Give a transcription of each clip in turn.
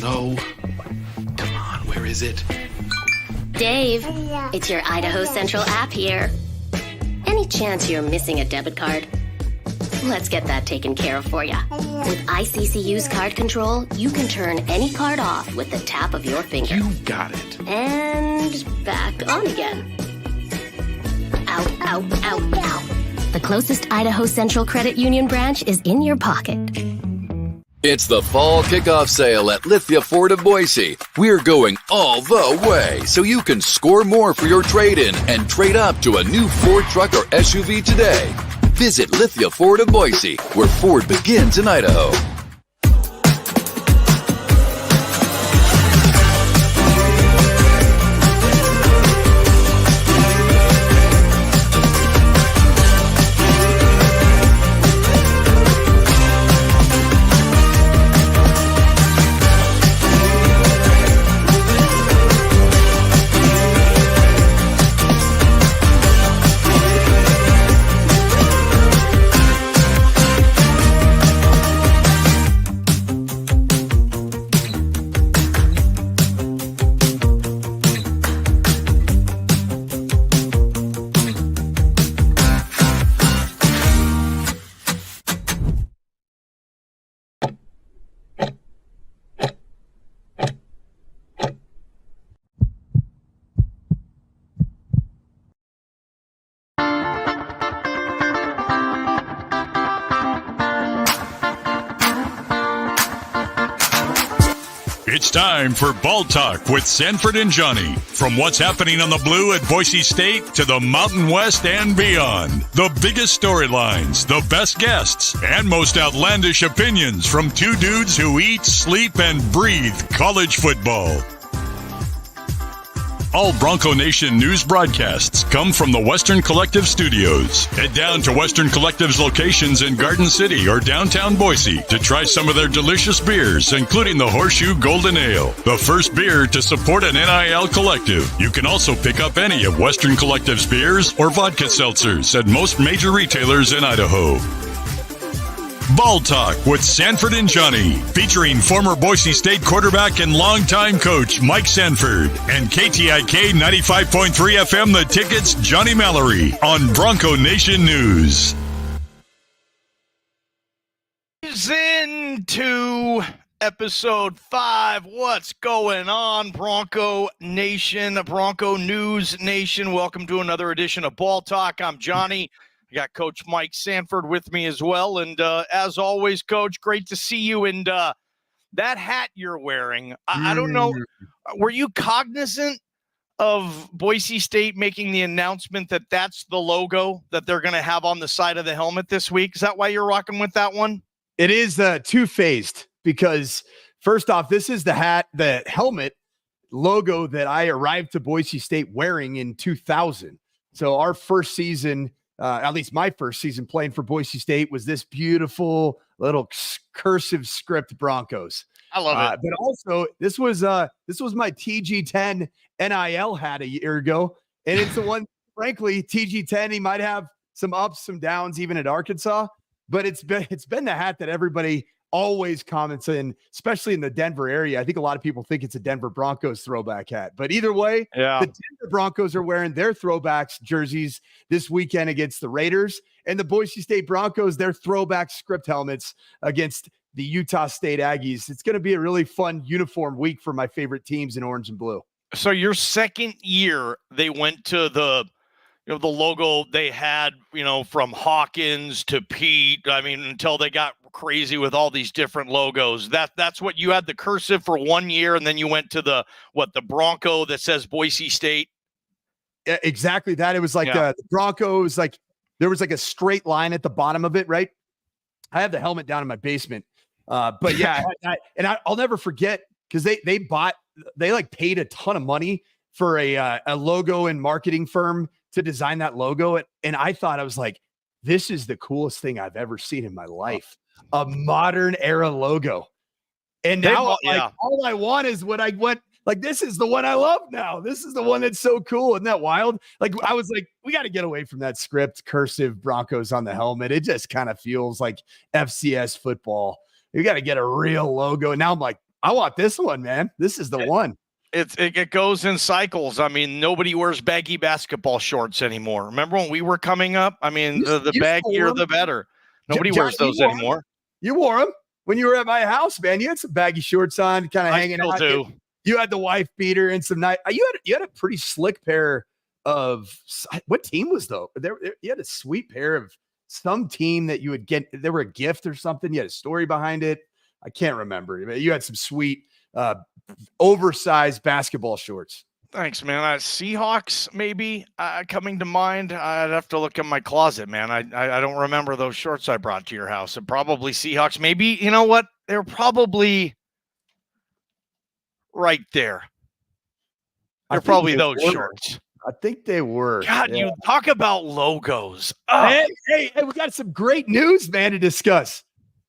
No. Come on, where is it? Dave, it's your Idaho Central app here. Any chance you're missing a debit card? Let's get that taken care of for you. With ICCU's card control, you can turn any card off with the tap of your finger. You got it. And back on again. Out. The closest Idaho Central Credit Union branch is in your pocket. It's the fall kickoff sale at Lithia Ford of Boise. We're going all the way so you can score more for your trade-in and trade up to a new Ford truck or SUV today. Visit Lithia Ford of Boise, where Ford begins in Idaho. It's time for Ball Talk with Sanford and Johnny. From what's happening on the Blue at Boise State to the Mountain West and beyond. The biggest storylines, the best guests, and most outlandish opinions from two dudes who eat, sleep, and breathe college football. All Bronco Nation news broadcasts come from the Western Collective studios. Head down to Western Collective's locations in Garden City or downtown Boise to try some of their delicious beers, including the Horseshoe Golden Ale, the first beer to support an NIL collective. You can also pick up any of Western Collective's beers or vodka seltzers at most major retailers in Idaho. Ball Talk with Sanford and Johnny, featuring former Boise State quarterback and longtime coach Mike Sanford and KTIK 95.3 FM The Ticket's Johnny Mallory on Bronco Nation News. Into episode 5. What's going on, Bronco Nation, Bronco News Nation? Welcome to another edition of Ball Talk. I'm Johnny. I got Coach Mike Sanford with me as well. And as always, Coach, great to see you. And that hat you're wearing, I don't know, were you cognizant of Boise State making the announcement that that's the logo that they're going to have on the side of the helmet this week? Is that why you're rocking with that one? It is two-phased because, first off, this is the helmet logo that I arrived to Boise State wearing in 2000. So our first season, at least my first season playing for Boise State, was this beautiful little cursive script Broncos. I love it. But also, this was my TG10 NIL hat a year ago, and it's the one. Frankly, TG10, he might have some ups, some downs, even at Arkansas, but it's been the hat that everybody always comments in, especially in the Denver area. I think a lot of people think it's a Denver Broncos throwback hat, but either way, yeah. The Denver Broncos are wearing their throwbacks jerseys this weekend against the Raiders, and the Boise State Broncos, their throwback script helmets against the Utah State Aggies. It's going to be a really fun uniform week for my favorite teams in orange and blue. So your second year, they went to the logo they had, from Hawkins to Pete. I mean, until they got crazy with all these different logos. That's what you had, the cursive for 1 year, and then you went to the Bronco that says Boise State. Yeah, exactly that. It was like the Broncos, like there was like a straight line at the bottom of it, right? I have the helmet down in my basement. But yeah, I'll never forget because they paid a ton of money for a logo and marketing firm to design that logo. And I thought, I was like, this is the coolest thing I've ever seen in my life. A modern era logo. And now all I want is what I went, like, this is the one I love now. This is the one that's so cool. Isn't that wild? Like, I was like, we got to get away from that script cursive Broncos on the helmet. It just kind of feels like FCS football. You got to get a real logo. And now I'm like, I want this one, man. This is the one. It goes in cycles. I mean, nobody wears baggy basketball shorts anymore. Remember when we were coming up? I mean, the baggier, the better. Nobody wears those anymore. You wore them when you were at my house, man. You had some baggy shorts on, kind of hanging out. Do. You had the wife beater and some night. You had a pretty slick pair of what team was though? You had a sweet pair of some team that you would get. They were a gift or something. You had a story behind it. I can't remember. You had some sweet, oversized basketball shorts. Thanks, man. Seahawks maybe coming to mind. I'd have to look in my closet, man. I don't remember those shorts I brought to your house. And probably Seahawks. Maybe, you know what? They're probably right there. They're probably those shorts. I think they were. God, yeah. You talk about logos. Oh. Hey, we got some great news, man, to discuss.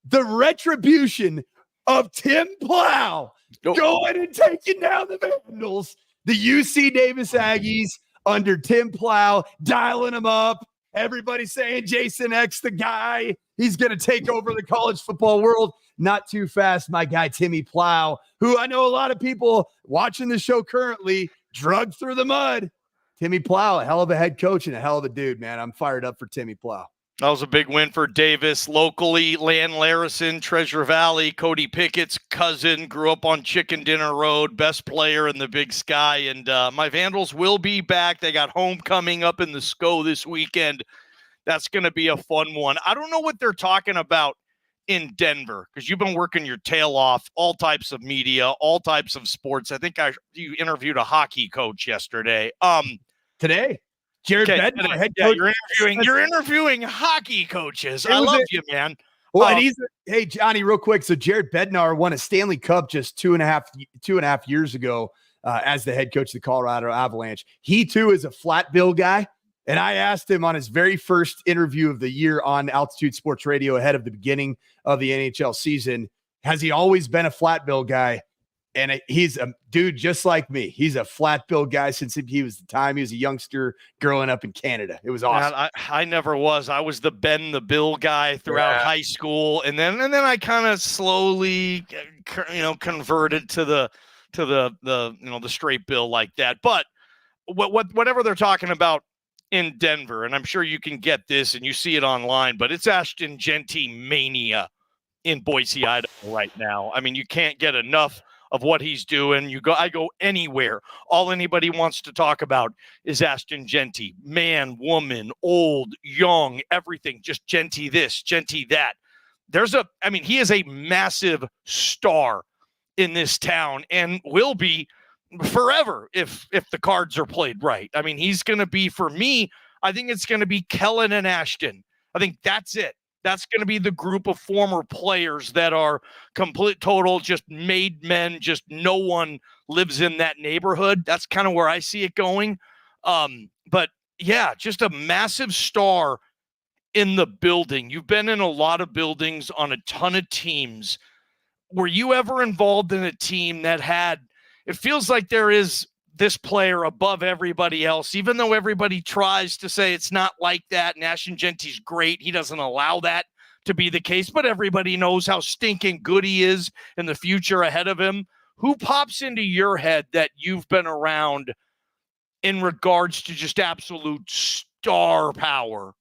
The retribution of Tim Plow going and taking down the Vandals. The UC Davis Aggies under Tim Plow, dialing them up. Everybody saying Jason X, the guy. He's going to take over the college football world. Not too fast, my guy, Timmy Plow, who I know a lot of people watching the show currently drugged through the mud. Timmy Plow, a hell of a head coach and a hell of a dude, man. I'm fired up for Timmy Plow. That was a big win for Davis. Locally, Lan Larison, Treasure Valley, Cody Pickett's cousin, grew up on Chicken Dinner Road, best player in the Big Sky. And my Vandals will be back. They got homecoming up in the SCO this weekend. That's going to be a fun one. I don't know what they're talking about in Denver because you've been working your tail off, all types of media, all types of sports. I think you interviewed a hockey coach yesterday. Today. Jared Bednar, head coach. You're interviewing hockey coaches. I love you, man. Well, and hey, Johnny, real quick. So Jared Bednar won a Stanley Cup just two and a half years ago as the head coach of the Colorado Avalanche. He too is a flat bill guy. And I asked him on his very first interview of the year on Altitude Sports Radio ahead of the beginning of the NHL season, has he always been a flat bill guy? And he's a dude just like me. He's a flat bill guy since he was a youngster growing up in Canada. It was awesome. Man, I never was. I was the Ben the Bill guy throughout high school, and then I kind of slowly, converted to the straight bill like that. But whatever they're talking about in Denver, and I'm sure you can get this and you see it online, but it's Ashton Genty mania in Boise, Idaho right now. I mean, you can't get enough of what he's doing. I go anywhere. All anybody wants to talk about is Ashton Genty. Man, woman, old, young, everything. Just Genty this, Genty that. He is a massive star in this town and will be forever if the cards are played right. I mean, he's going to be, for me, I think it's going to be Kellen and Ashton. I think that's it. That's going to be the group of former players that are complete, total, just made men. Just no one lives in that neighborhood. That's kind of where I see it going. But yeah, just a massive star in the building. You've been in a lot of buildings on a ton of teams. Were you ever involved in a team that had, it feels like there is this player above everybody else, even though everybody tries to say it's not like that. And Ashton Genty's great. He doesn't allow that to be the case, but everybody knows how stinking good he is in the future ahead of him. Who pops into your head that you've been around in regards to just absolute star power?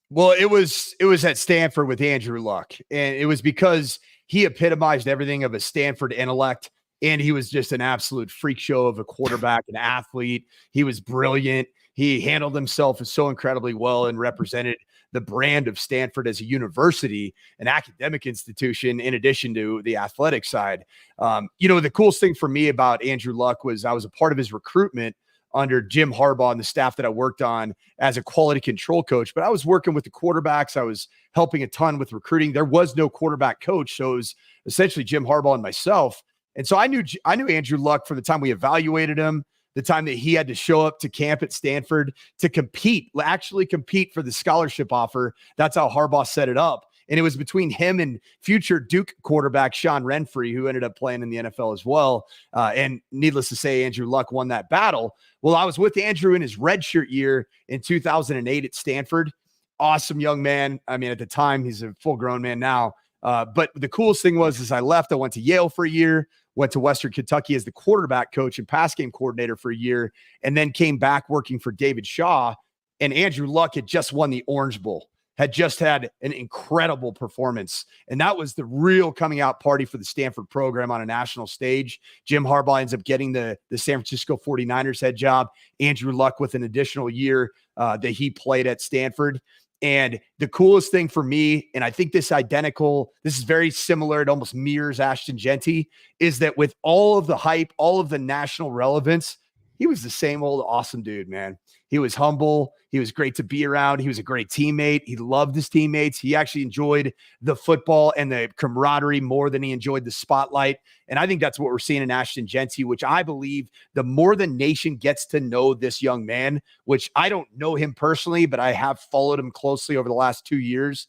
Well, it was at Stanford with Andrew Luck, and it was because he epitomized everything of a Stanford intellect. And he was just an absolute freak show of a quarterback, an athlete. He was brilliant. He handled himself so incredibly well and represented the brand of Stanford as a university, an academic institution, in addition to the athletic side. The coolest thing for me about Andrew Luck was I was a part of his recruitment under Jim Harbaugh and the staff that I worked on as a quality control coach. But I was working with the quarterbacks. I was helping a ton with recruiting. There was no quarterback coach. So it was essentially Jim Harbaugh and myself. And so I knew Andrew Luck from the time we evaluated him, the time that he had to show up to camp at Stanford to actually compete for the scholarship offer. That's how Harbaugh set it up. And it was between him and future Duke quarterback Sean Renfree, who ended up playing in the NFL as well. And needless to say, Andrew Luck won that battle. Well, I was with Andrew in his redshirt year in 2008 at Stanford. Awesome young man. I mean, at the time, he's a full-grown man now. But the coolest thing was I left. I went to Yale for a year, went to Western Kentucky as the quarterback coach and pass game coordinator for a year, and then came back working for David Shaw. And Andrew Luck had just won the Orange Bowl, had just had an incredible performance. And that was the real coming out party for the Stanford program on a national stage. Jim Harbaugh ends up getting the San Francisco 49ers head job. Andrew Luck with an additional year that he played at Stanford. And the coolest thing for me, and I think this is very similar, it almost mirrors Ashton Genty, is that with all of the hype, all of the national relevance, he was the same old awesome dude, man. He was humble. He was great to be around. He was a great teammate. He loved his teammates. He actually enjoyed the football and the camaraderie more than he enjoyed the spotlight. And I think that's what we're seeing in Ashton Genty, which I believe the more the nation gets to know this young man, which I don't know him personally, but I have followed him closely over the last 2 years,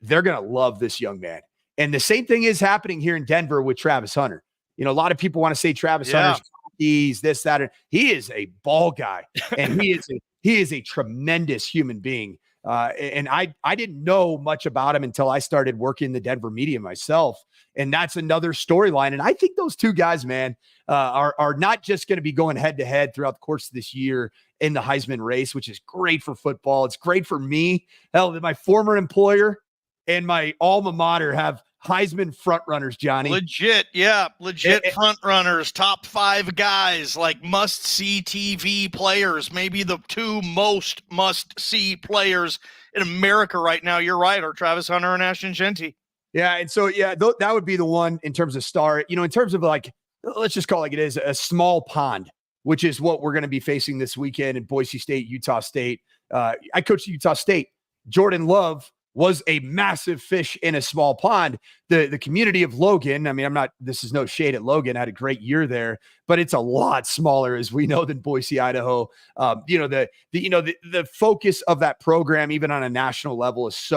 they're going to love this young man. And the same thing is happening here in Denver with Travis Hunter. You know, a lot of people want to say Travis Hunter's he's this, that, and he is a ball guy, and he is a tremendous human being. And I didn't know much about him until I started working in the Denver media myself. And that's another storyline. And I think those two guys, man, are not just going to be going head to head throughout the course of this year in the Heisman race, which is great for football. It's great for me. Hell, my former employer and my alma mater have Heisman front runners, Johnny. Legit front runners, top 5 guys, like must-see TV players, maybe the 2 most must-see players in America right now. You're right, are Travis Hunter and Ashton Genty. Yeah, and so, that would be the one in terms of star. You know, in terms of like, let's just call it like it is, a small pond, which is what we're going to be facing this weekend in Boise State, Utah State. I coached Utah State. Jordan Love was a massive fish in a small pond. The community of Logan, I mean, this is no shade at Logan, I had a great year there, but it's a lot smaller, as we know, than Boise, Idaho. The focus of that program, even on a national level, is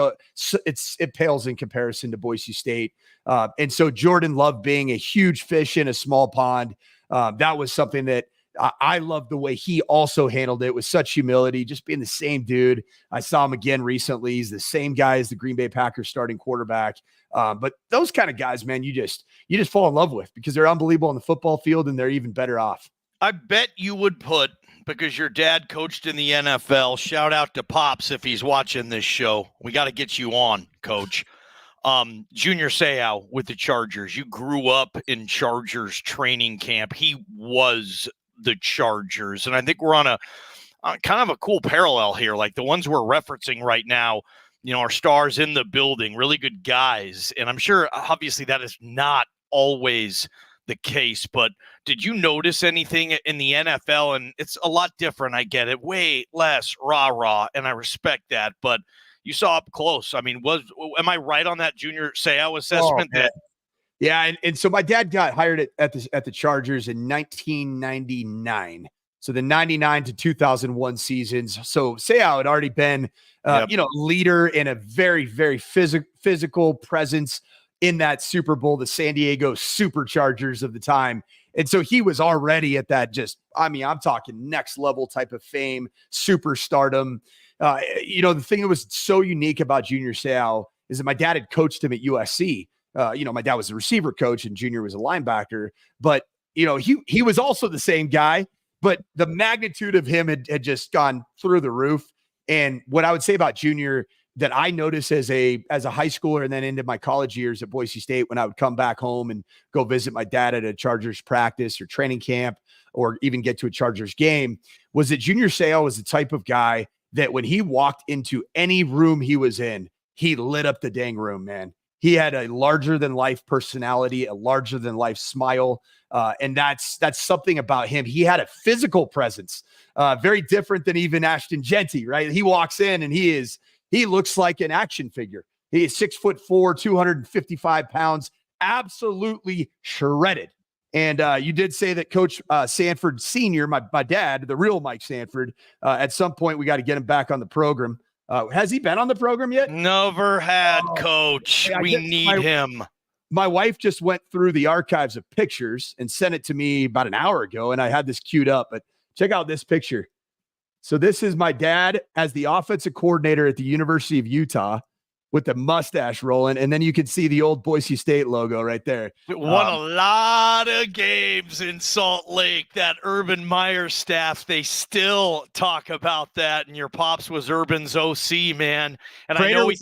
it pales in comparison to Boise State. And so Jordan Love being a huge fish in a small pond, that was something that I love the way he also handled it with such humility, just being the same dude. I saw him again recently. He's the same guy as the Green Bay Packers starting quarterback. But those kind of guys, man, you just fall in love with because they're unbelievable on the football field and they're even better off. I bet you would put, because your dad coached in the NFL, shout out to Pops if he's watching this show. We got to get you on, Coach. Junior Seau with the Chargers. You grew up in Chargers training camp. He was the Chargers. And I think we're on a kind of a cool parallel here. Like the ones we're referencing right now, you know, are stars in the building, really good guys. And I'm sure obviously that is not always the case, but did you notice anything in the NFL? And it's a lot different. I get it. Way less rah-rah. And I respect that, but you saw up close. I mean, am I right on that Junior Seau assessment? Yeah, and so my dad got hired at the Chargers in 1999. So the 99 to 2001 seasons. So Seau had already been, leader in a very, very physical presence in that Super Bowl, the San Diego Superchargers of the time. And so he was already at that I'm talking next level type of fame, superstardom. The thing that was so unique about Junior Seau is that my dad had coached him at USC. My dad was a receiver coach and Junior was a linebacker, but he was also the same guy, but the magnitude of him had just gone through the roof. And what I would say about Junior that I noticed as a high schooler and then into my college years at Boise State, when I would come back home and go visit my dad at a Chargers practice or training camp, or even get to a Chargers game, was that Junior Seau was the type of guy that when he walked into any room he was in, he lit up the dang room, man. He had a larger than life personality, a larger than life smile. And that's something about him. He had a physical presence, very different than even Ashton Genty, right? He walks in and he looks like an action figure. He is 6'4", 255 pounds, absolutely shredded. And you did say that Coach Sanford Sr., my dad, the real Mike Sanford, at some point we got to get him back on the program. Has he been on the program yet? Never had, Coach. We need him. My wife just went through the archives of pictures and sent it to me about an hour ago, and I had this queued up. But check out this picture. So this is my dad as the offensive coordinator at the University of Utah. with the mustache rolling, and then you could see the old Boise State logo right there. Won a lot of games in Salt Lake. That Urban Meyer staff, they still talk about that. And your pops was Urban's OC, man. And Prater, I know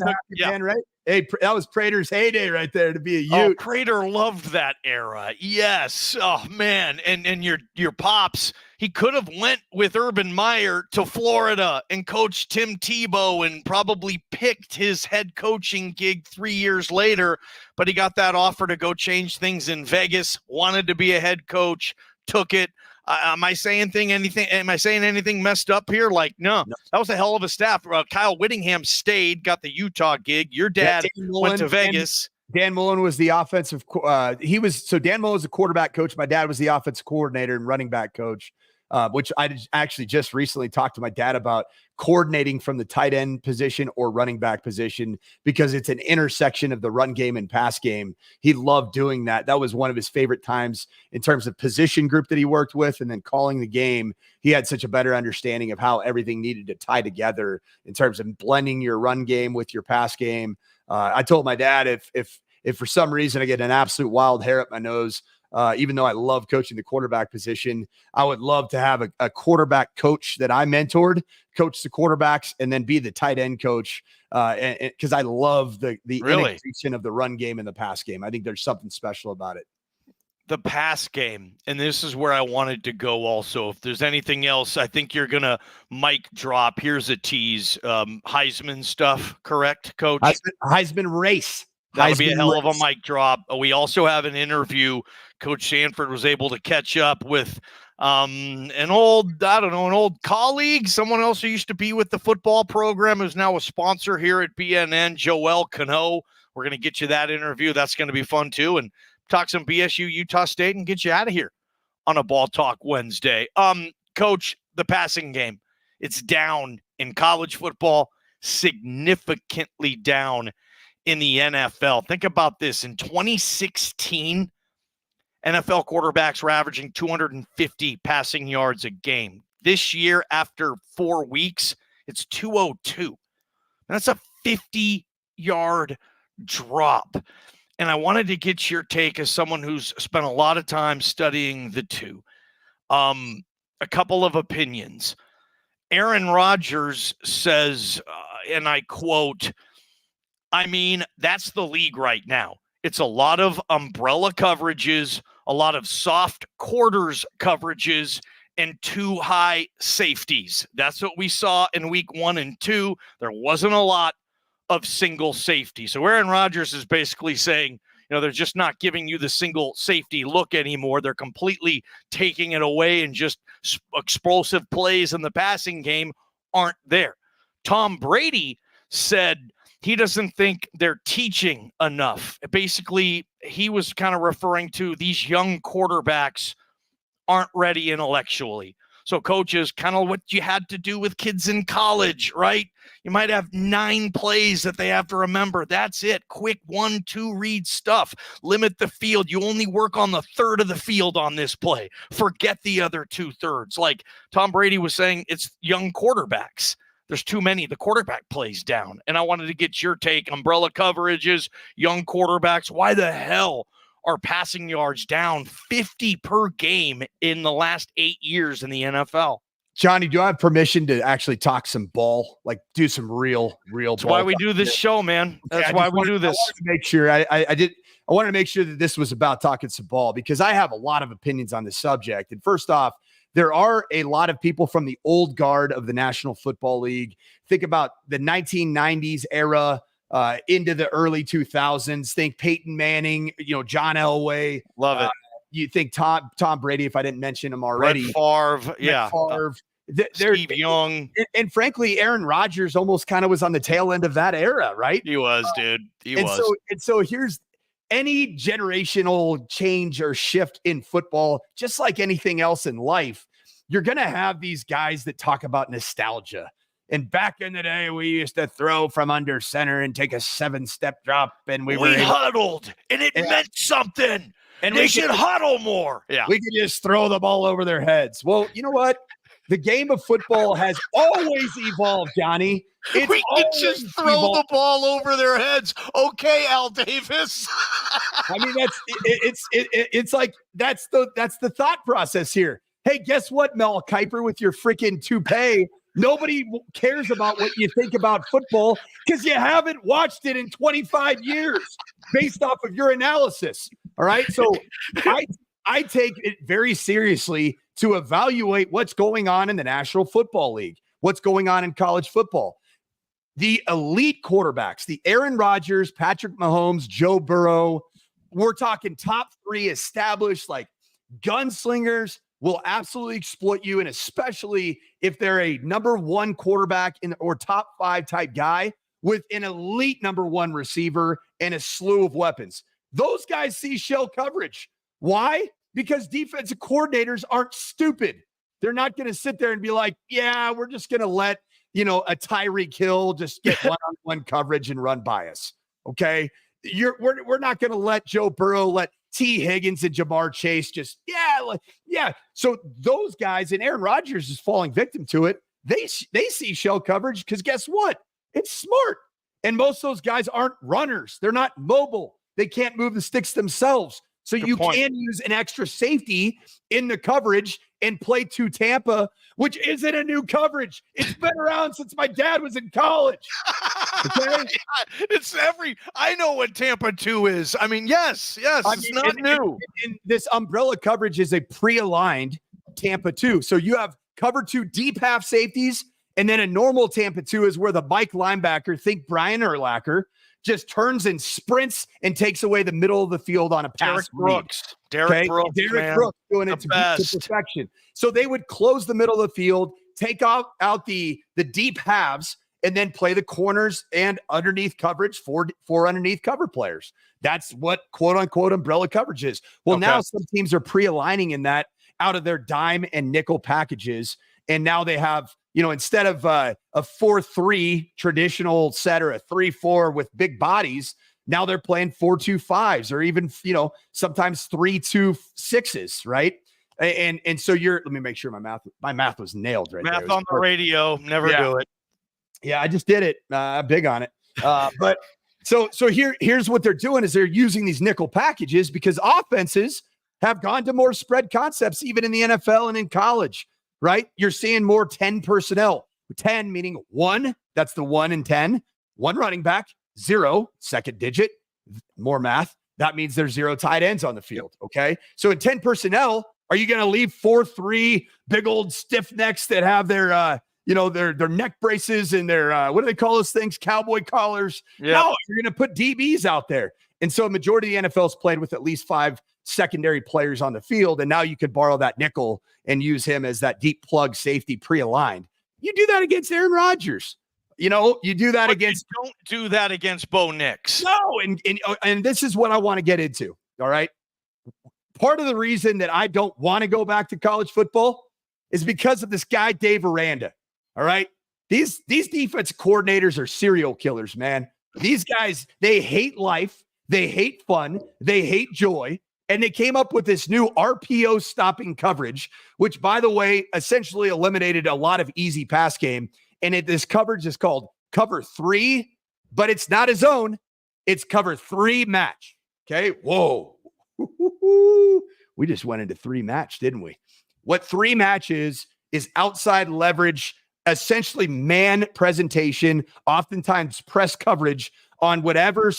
man, right? Hey, that was Prater's heyday right there to be a Ute. Oh, Prater loved that era. Yes. Oh man. And your pops, he could have went with Urban Meyer to Florida and coached Tim Tebow and probably picked his head coaching gig 3 years later, but he got that offer to go change things in Vegas, wanted to be a head coach, took it. Am I saying anything messed up here? Like, no. That was a hell of a staff. Kyle Whittingham stayed, got the Utah gig. Your dad went to Vegas. Dan Mullen was the offensive. Dan Mullen was the quarterback coach. My dad was the offensive coordinator and running back coach, which I actually just recently talked to my dad about coordinating from the tight end position or running back position, because it's an intersection of the run game and pass game. He loved doing that. That was one of his favorite times in terms of position group that he worked with, and then calling the game. He had such a better understanding of how everything needed to tie together in terms of blending your run game with your pass game. I told my dad, if for some reason I get an absolute wild hair up my nose, even though I love coaching the quarterback position, I would love to have a quarterback coach that I mentored, coach the quarterbacks, and then be the tight end coach. Because I love the integration of the run game and the pass game. I think there's something special about it. The pass game, and this is where I wanted to go also. If there's anything else, I think you're going to mic drop. Here's a tease. Heisman stuff, correct, Coach? Heisman race. That'll be a hell of a mic drop. We also have an interview. Coach Sanford was able to catch up with an old colleague, someone else who used to be with the football program, who's now a sponsor here at BNN, Joel Canó. We're going to get you that interview. That's going to be fun too. And talk some BSU, Utah State, and get you out of here on a Ball Talk Wednesday. Coach, the passing game, it's down in college football, significantly down in the NFL. Think about this. In 2016, NFL quarterbacks were averaging 250 passing yards a game. This year, after 4 weeks, it's 202. That's a 50-yard drop. And I wanted to get your take as someone who's spent a lot of time studying the two. A couple of opinions. Aaron Rodgers says, and I quote, I mean, that's the league right now. It's a lot of umbrella coverages, a lot of soft quarters coverages, and too high safeties. That's what we saw in week 1 and 2. There wasn't a lot of single safety. So Aaron Rodgers is basically saying, they're just not giving you the single safety look anymore. They're completely taking it away, and just explosive plays in the passing game aren't there. Tom Brady said he doesn't think they're teaching enough. Basically, he was kind of referring to these young quarterbacks aren't ready intellectually. So coaches, kind of what you had to do with kids in college, right? You might have 9 plays that they have to remember. That's it. Quick 1-2 read stuff. Limit the field. You only work on the third of the field on this play. Forget the other 2/3. Like Tom Brady was saying, it's young quarterbacks. There's too many. The quarterback plays down. And I wanted to get your take. Umbrella coverages, young quarterbacks. Why the hell are passing yards down 50 per game in the last 8 years in the NFL? Johnny, do I have permission to actually talk some ball? Like do some real That's ball? Why we do this show, man. That's why we do this. I wanted to make sure I wanted to make sure that this was about talking some ball, because I have a lot of opinions on this subject. And first off, there are a lot of people from the old guard of the National Football League. Think about the 1990s era into the early 2000s. Think Peyton Manning, John Elway. Love it. You think Tom Brady, if I didn't mention him already. Brett Favre. Steve Young. And frankly, Aaron Rodgers almost kind of was on the tail end of that era, right? He was, dude. He was. So here's any generational change or shift in football, just like anything else in life, you're going to have these guys that talk about nostalgia. And back in the day, we used to throw from under center and take a 7-step drop, and we huddled, and it meant something. And we should huddle more. Yeah, we could just throw the ball over their heads. Well, you know what? The game of football has always evolved, Johnny. We can just throw the ball over their heads. Okay, Al Davis. I mean, it's like that's the thought process here. Hey, guess what, Mel Kiper, with your freaking toupee? Nobody cares about what you think about football because you haven't watched it in 25 years based off of your analysis. All right. So I take it very seriously to evaluate what's going on in the National Football League, what's going on in college football. The elite quarterbacks, the Aaron Rodgers, Patrick Mahomes, Joe Burrow, we're talking top 3 established, like gunslingers, will absolutely exploit you, and especially if they're a number 1 quarterback or top 5 type guy with an elite number 1 receiver and a slew of weapons. Those guys see shell coverage. Why? Because defensive coordinators aren't stupid. They're not going to sit there and be like, yeah, we're just going to let, a Tyreek Hill just get one-on-one coverage and run by us. Okay. We're not going to let Joe Burrow, let T. Higgins and Jamar Chase just, yeah. So those guys, and Aaron Rodgers is falling victim to it. They see shell coverage because guess what? It's smart. And most of those guys aren't runners. They're not mobile. They can't move the sticks themselves. So Good point. Can use an extra safety in the coverage and play to Tampa, which isn't a new coverage. It's been around since my dad was in college. Okay? I know what Tampa 2 is. I mean, yes, it's not new. And this umbrella coverage is a pre-aligned Tampa 2. So you have cover 2 deep half safeties, and then a normal Tampa 2 is where the Mike linebacker, think Brian Urlacher, just turns and sprints and takes away the middle of the field on a pass. Derek Brooks doing it to perfection. So they would close the middle of the field, take out the deep halves, and then play the corners and underneath coverage for underneath cover players. That's what quote unquote umbrella coverage is. Well, now some teams are pre-aligning in that out of their dime and nickel packages. And now they have, instead of a 4-3 traditional set or a 3-4 with big bodies, now they're playing 4-2-5s or even, sometimes 3-2-6s, right? And so let me make sure my math was nailed right there. Math on the radio, never do it. Yeah, I just did it. Big on it. But so here's what they're doing is they're using these nickel packages because offenses have gone to more spread concepts, even in the NFL and in college. Right? You're seeing more 10 personnel. 10 meaning 1, that's the 1 in 10. 1 running back, 0, second digit, more math. That means there's 0 tight ends on the field. Okay. So in 10 personnel, are you going to leave 4-3 big old stiff necks that have their, their neck braces and their, what do they call those things? Cowboy collars. Yep. No, you're going to put DBs out there. And so a majority of the NFL's played with at least 5 secondary players on the field. And now you could borrow that nickel and use him as that deep plug safety pre-aligned. You do that against Aaron Rodgers. You do that against. You don't do that against Bo Nix. No. And this is what I want to get into. All right. Part of the reason that I don't want to go back to college football is because of this guy, Dave Aranda. All right. These defense coordinators are serial killers, man. These guys, they hate life. They hate fun. They hate joy. And they came up with this new RPO stopping coverage, which, by the way, essentially eliminated a lot of easy pass game. And this coverage is called cover 3, but it's not a zone. It's cover 3 match. Okay. Whoa. We just went into 3 match, didn't we? What 3 match is outside leverage, essentially man presentation, oftentimes press coverage on whatever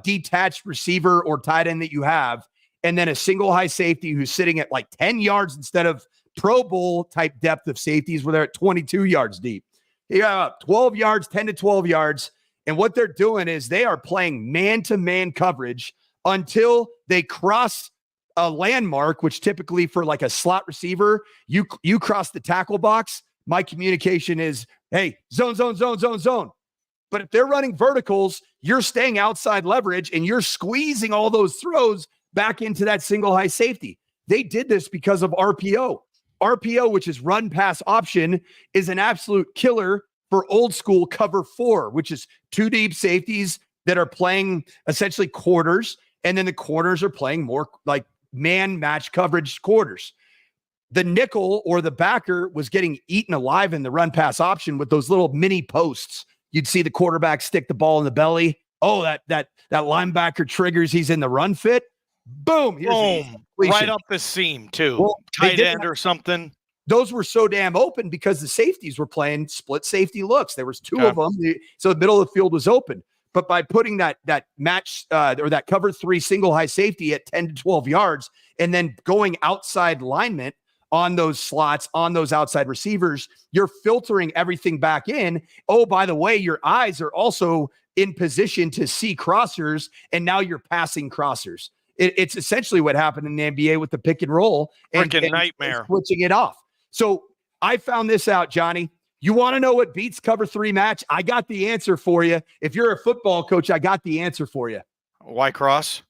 detached receiver or tight end that you have. And then a single high safety who's sitting at like 10 yards instead of Pro Bowl type depth of safeties where they're at 22 yards deep. You got 12 yards, 10 to 12 yards. And what they're doing is they are playing man-to-man coverage until they cross a landmark, which typically for like a slot receiver, you cross the tackle box. My communication is, hey, zone. But if they're running verticals, you're staying outside leverage and you're squeezing all those throws back into that single high safety. They did this because of RPO. RPO, which is run pass option, is an absolute killer for old school cover 4, which is 2 deep safeties that are playing essentially quarters. And then the corners are playing more like man match coverage quarters. the nickel or the backer was getting eaten alive in the run pass option with those little mini posts. You'd see the quarterback stick the ball in the belly. Oh, that linebacker triggers. He's in the run fit. Boom. Boom. Right up the seam, too. Well, tight end or something. Those were so damn open because the safeties were playing split safety looks. There was two of them. So the middle of the field was open. But by putting that match or that cover 3 single high safety at 10 to 12 yards and then going outside alignment on those slots, on those outside receivers, you're filtering everything back in. Oh, by the way, your eyes are also in position to see crossers, and now you're passing crossers. It's essentially what happened in the NBA with the pick and roll and nightmare, and switching it off. So I found this out, Johnny. You want to know what beats cover 3 match? I got the answer for you. If you're a football coach, I got the answer for you. Why cross?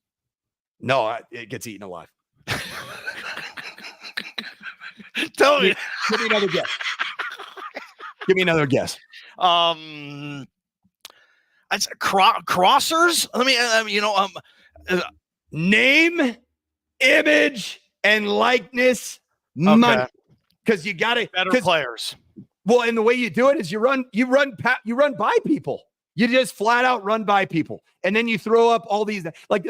No, it gets eaten alive. Tell me. Give me another guess. Give me another guess. That's crossers. Let me, name, image, and likeness money. Because you got to better players. Well, and the way you do it is you run by people. You just flat out run by people. And then you throw up all these,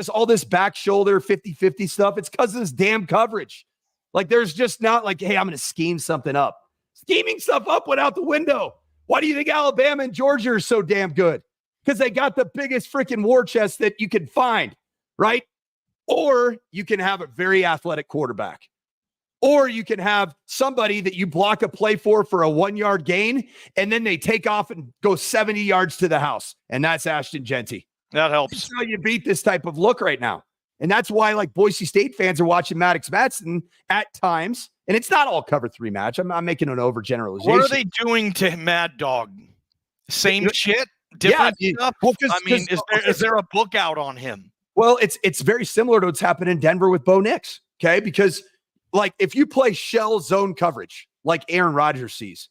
all this back shoulder 50-50 stuff. It's because of this damn coverage. Like, there's just not like, hey, I'm going to scheme something up. Scheming stuff up went out the window. Why do you think Alabama and Georgia are so damn good? Because they got the biggest freaking war chest that you can find, right? Or you can have a very athletic quarterback. Or you can have somebody that you block a play for a 1-yard gain, and then they take off and go 70 yards to the house. And that's Ashton Genty. That helps. That's how you beat this type of look right now. And that's why, like, Boise State fans are watching Maddox Matson at times. And it's not all cover 3 match. I'm making an overgeneralization. What are they doing to Mad Dog? Same shit? Different stuff? Well, is there a book out on him? Well, it's very similar to what's happened in Denver with Bo Nix, okay? Because, like, if you play shell zone coverage like Aaron Rodgers sees,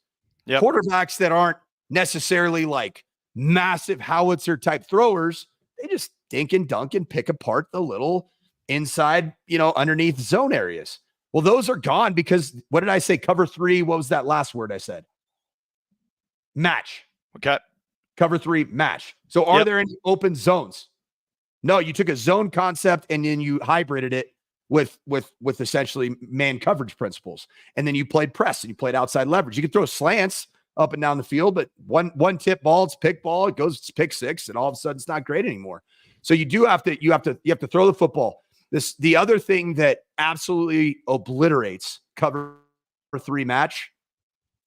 quarterbacks that aren't necessarily, like, massive howitzer type throwers, they just dink and dunk and pick apart the little inside, underneath zone areas. Well, those are gone because what did I say? Cover 3. What was that last word I said? Match. Okay. Cover 3 match. So are there any open zones? No, you took a zone concept and then you hybrided it with essentially man coverage principles. And then you played press and you played outside leverage. You could throw slants up and down the field, but one tip ball, it's pick ball, it's pick 6, and all of a sudden it's not great anymore. So you have to throw the football. The other thing that absolutely obliterates cover 3 match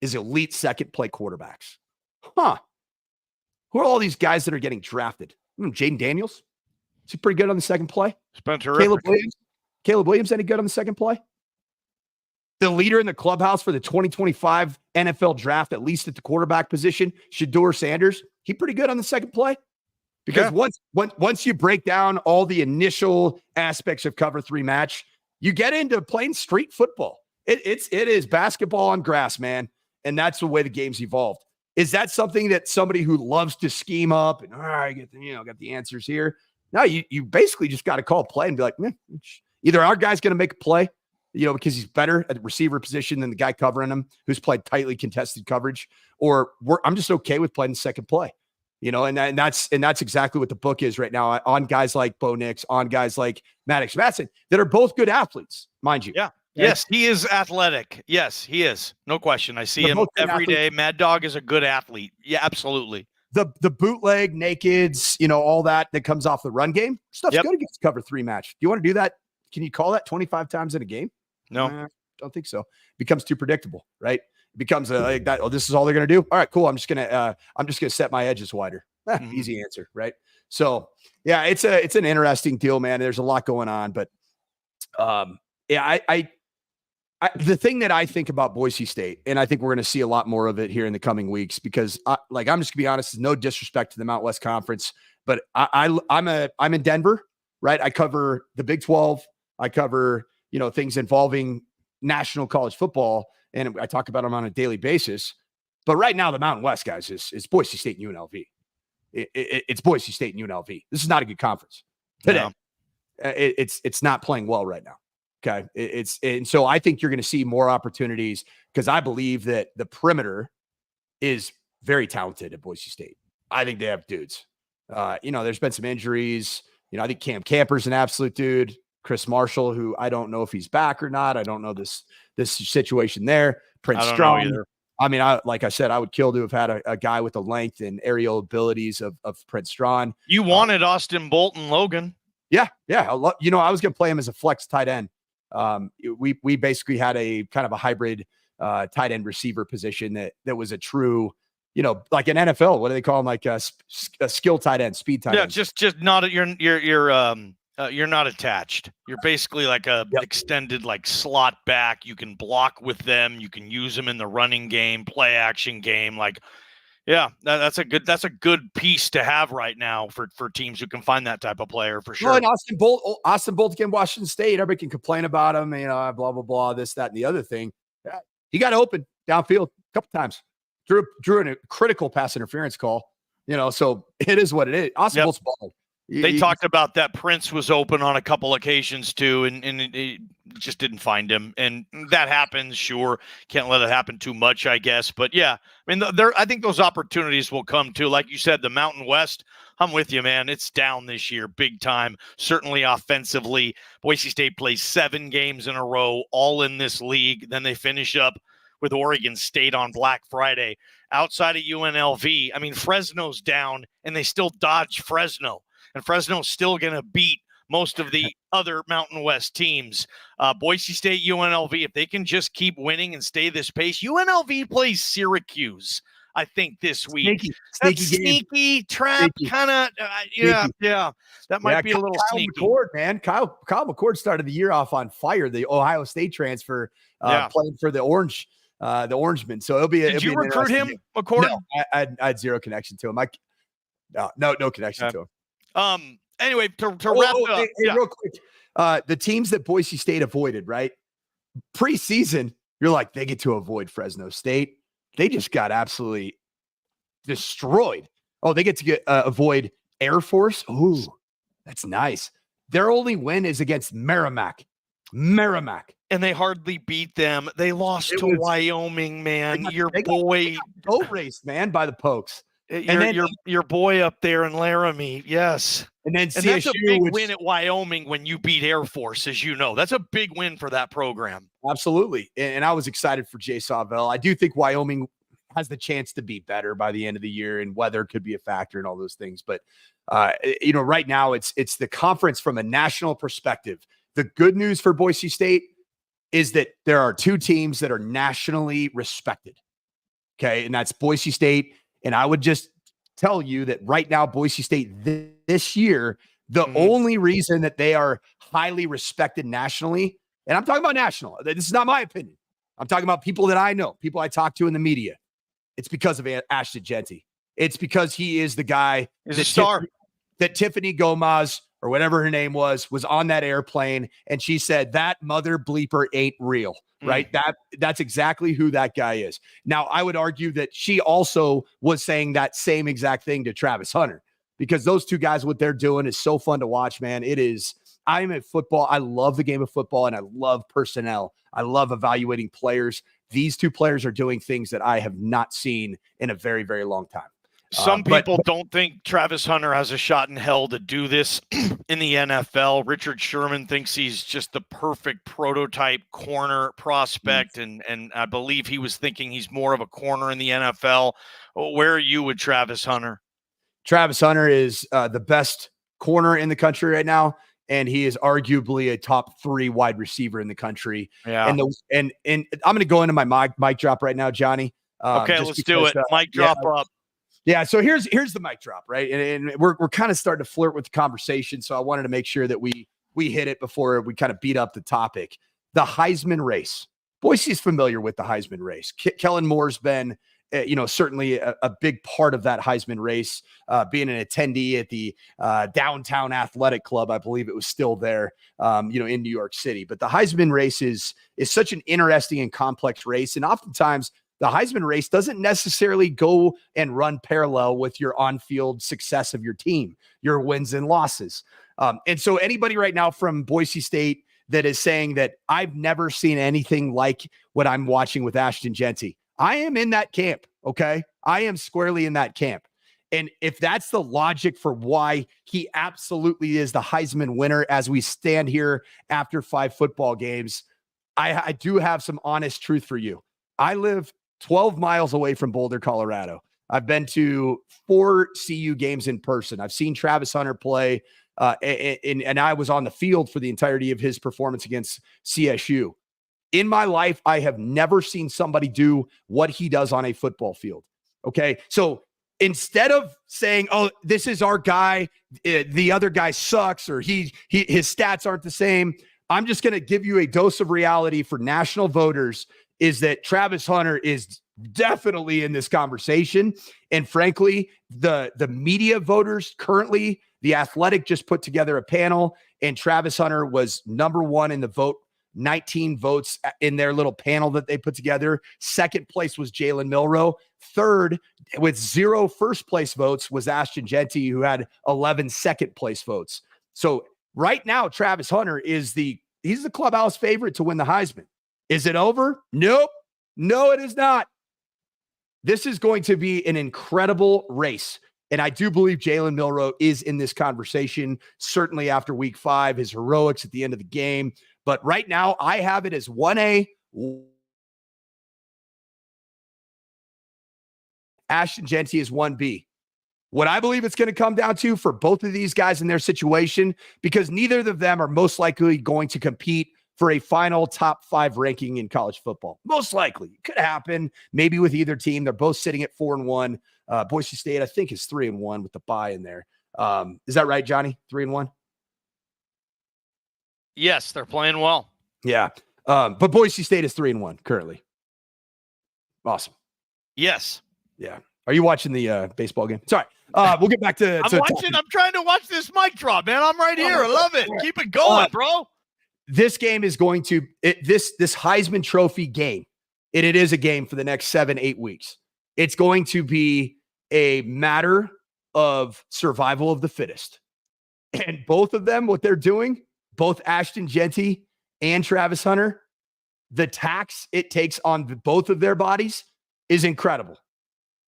is elite second play quarterbacks. Who are all these guys that are getting drafted? Jaden Daniels. Is he pretty good on the second play? Spencer Caleb Williams, any good on the second play? The leader in the clubhouse for the 2025 NFL draft, at least at the quarterback position, Shedeur Sanders. He pretty good on the second play? Because once you break down all the initial aspects of cover 3 match, you get into playing street football. It is basketball on grass, man. And that's the way the game's evolved. Is that something that somebody who loves to scheme up and I get the answers here? No, you basically just got to call play and be like, either our guy's going to make a play, because he's better at the receiver position than the guy covering him who's played tightly contested coverage, or I'm just okay with playing the second play. And that's exactly what the book is right now on guys like Bo Nix, on guys like Maddox Matson that are both good athletes, mind you. Yeah. Yes, he is athletic. Yes, he is. No question. I see him every day. Mad Dog is a good athlete. Yeah, absolutely. The bootleg, nakeds, all that comes off the run game. Stuff's good against cover 3 match. Do you want to do that? Can you call that 25 times in a game? No. Don't think so. It becomes too predictable, right? It becomes like that. Oh, this is all they're going to do. All right, cool. I'm just going to set my edges wider. Easy answer, right? So yeah, it's an interesting deal, man. There's a lot going on, but the thing that I think about Boise State, and I think we're going to see a lot more of it here in the coming weeks, because I'm just going to be honest, no disrespect to the Mountain West Conference, but I'm in Denver, right? I cover the Big 12. I cover, things involving national college football, and I talk about them on a daily basis. But right now, the Mountain West, guys, is Boise State and UNLV. It's Boise State and UNLV. This is not a good conference today. No. It's not playing well right now. Okay. And so I think you're going to see more opportunities because I believe that the perimeter is very talented at Boise State. I think they have dudes. There's been some injuries. I think Cam Camper's an absolute dude. Chris Marshall, who I don't know if he's back or not. I don't know this situation there. Prince Strong. I mean, like I said, I would kill to have had a guy with the length and aerial abilities of Prince Strong. You wanted Austin Bolton Logan. Yeah. I was going to play him as a flex tight end. We basically had a kind of a hybrid tight end receiver position that was a true, like an NFL. What do they call them? Like a skill tight end, speed tight end. Yeah, just not you're not attached. You're basically like a extended like slot back. You can block with them. You can use them in the running game, play action game. Like, yeah, that's a good piece to have right now for teams who can find that type of player for sure. Well, and Austin Bolt against Washington State. Everybody can complain about him, blah blah blah, this, that, and the other thing. He got open downfield a couple times. Drew a critical pass interference call. So it is what it is. Austin Bolt's bald. They talked about that Prince was open on a couple occasions too, and it just didn't find him. And that happens, sure. Can't let it happen too much, I guess. But yeah, I mean, I think those opportunities will come too. Like you said, the Mountain West, I'm with you, man. It's down this year, big time. Certainly offensively. Boise State plays 7 games in a row, all in this league. Then they finish up with Oregon State on Black Friday. Outside of UNLV, I mean, Fresno's down, and they still dodge Fresno. And Fresno's still going to beat most of the other Mountain West teams. Boise State, UNLV, if they can just keep winning and stay this pace. UNLV plays Syracuse, I think, this week. Sneaky trap, kind of. Yeah. That might be a little sneaky. McCord, man. Kyle McCord started the year off on fire. The Ohio State transfer playing for the Orangemen. So it'll be. Did you recruit him, McCord? No, I had zero connection to him. No connection to him. Anyway, to wrap it up, real quick, the teams that Boise State avoided, right? Preseason, you're like, they get to avoid Fresno State. They just got absolutely destroyed. Oh, they get to avoid Air Force. Ooh, that's nice. Their only win is against Merrimack. And they hardly beat them. They lost to Wyoming, man. Your boy boat race, man, by the Pokes. Your boy up there in Laramie, yes. And then CSU, that's a big win at Wyoming when you beat Air Force, as you know. That's a big win for that program. Absolutely. And I was excited for Jay Sawvell. I do think Wyoming has the chance to be better by the end of the year, and weather could be a factor and all those things. But, right now it's the conference from a national perspective. The good news for Boise State is that there are 2 teams that are nationally respected. Okay. And that's Boise State. And I would just tell you that right now, Boise State this year, the only reason that they are highly respected nationally, and I'm talking about national, this is not my opinion. I'm talking about people that I know, people I talk to in the media. It's because of Ashton Genty. It's because he is the guy that Tiffany Gomez, or whatever her name was on that airplane. And she said, that mother bleeper ain't real, right? That's exactly who that guy is. Now, I would argue that she also was saying that same exact thing to Travis Hunter, because those 2 guys, what they're doing is so fun to watch, man. I'm at football. I love the game of football, and I love personnel. I love evaluating players. These 2 players are doing things that I have not seen in a very, very long time. Some people don't think Travis Hunter has a shot in hell to do this in the NFL. Richard Sherman thinks he's just the perfect prototype corner prospect, and I believe he was thinking he's more of a corner in the NFL. Where are you with Travis Hunter? Travis Hunter is the best corner in the country right now, and he is arguably a top 3 wide receiver in the country. Yeah. And I'm going to go into my mic drop right now, Johnny. Okay, let's do it. Mic drop up. Yeah, so here's the mic drop, right? And we're kind of starting to flirt with the conversation, so I wanted to make sure that we hit it before we kind of beat up the topic. The Heisman race. Boise's familiar with the Heisman race. Kellen Moore's been, certainly a big part of that Heisman race, being an attendee at the Downtown Athletic Club. I believe it was still there, in New York City. But the Heisman race is such an interesting and complex race, and oftentimes the Heisman race doesn't necessarily go and run parallel with your on-field success of your team, your wins and losses. And so anybody right now from Boise State that is saying that I've never seen anything like what I'm watching with Ashton Jeanty. I am in that camp, okay? I am squarely in that camp. And if that's the logic for why he absolutely is the Heisman winner as we stand here after 5 football games, I do have some honest truth for you. I live 12 miles away from Boulder, Colorado. I've been to 4 CU games in person. I've seen Travis Hunter play, and I was on the field for the entirety of his performance against CSU. In my life, I have never seen somebody do what he does on a football field. Okay. So instead of saying, oh, this is our guy, the other guy sucks, or his stats aren't the same, I'm just going to give you a dose of reality for national voters is that Travis Hunter is definitely in this conversation. And frankly, the media voters currently, The Athletic just put together a panel, and Travis Hunter was number 1 in the vote, 19 votes in their little panel that they put together. Second place was Jalen Milroe. Third, with 0 first place votes, was Ashton Jeanty, who had 11 second place votes. So right now, Travis Hunter he's the clubhouse favorite to win the Heisman. Is it over? Nope. No, it is not. This is going to be an incredible race. And I do believe Jalen Milroe is in this conversation, certainly after week 5, his heroics at the end of the game. But right now, I have it as 1A. Ashton Jeanty is 1B. What I believe it's going to come down to for both of these guys in their situation, because neither of them are most likely going to compete for a final top 5 ranking in college football. Most likely. It could happen maybe with either team. They're both sitting at 4-1. Boise State, I think, is 3-1 with the bye in there. Is that right, Johnny? 3-1? Yes, they're playing well. Yeah. But Boise State is 3-1 currently. Awesome. Yes. Yeah. Are you watching the baseball game? Sorry. We'll get back to I'm trying to watch this mic drop, man. I'm right here. I love it. Keep it going, bro. This game is going to this Heisman Trophy game. It is a game for the next 7-8 weeks. It's going to be a matter of survival of the fittest. And both of them, what they're doing, both Ashton Jeanty and Travis Hunter, the tax it takes on both of their bodies is incredible.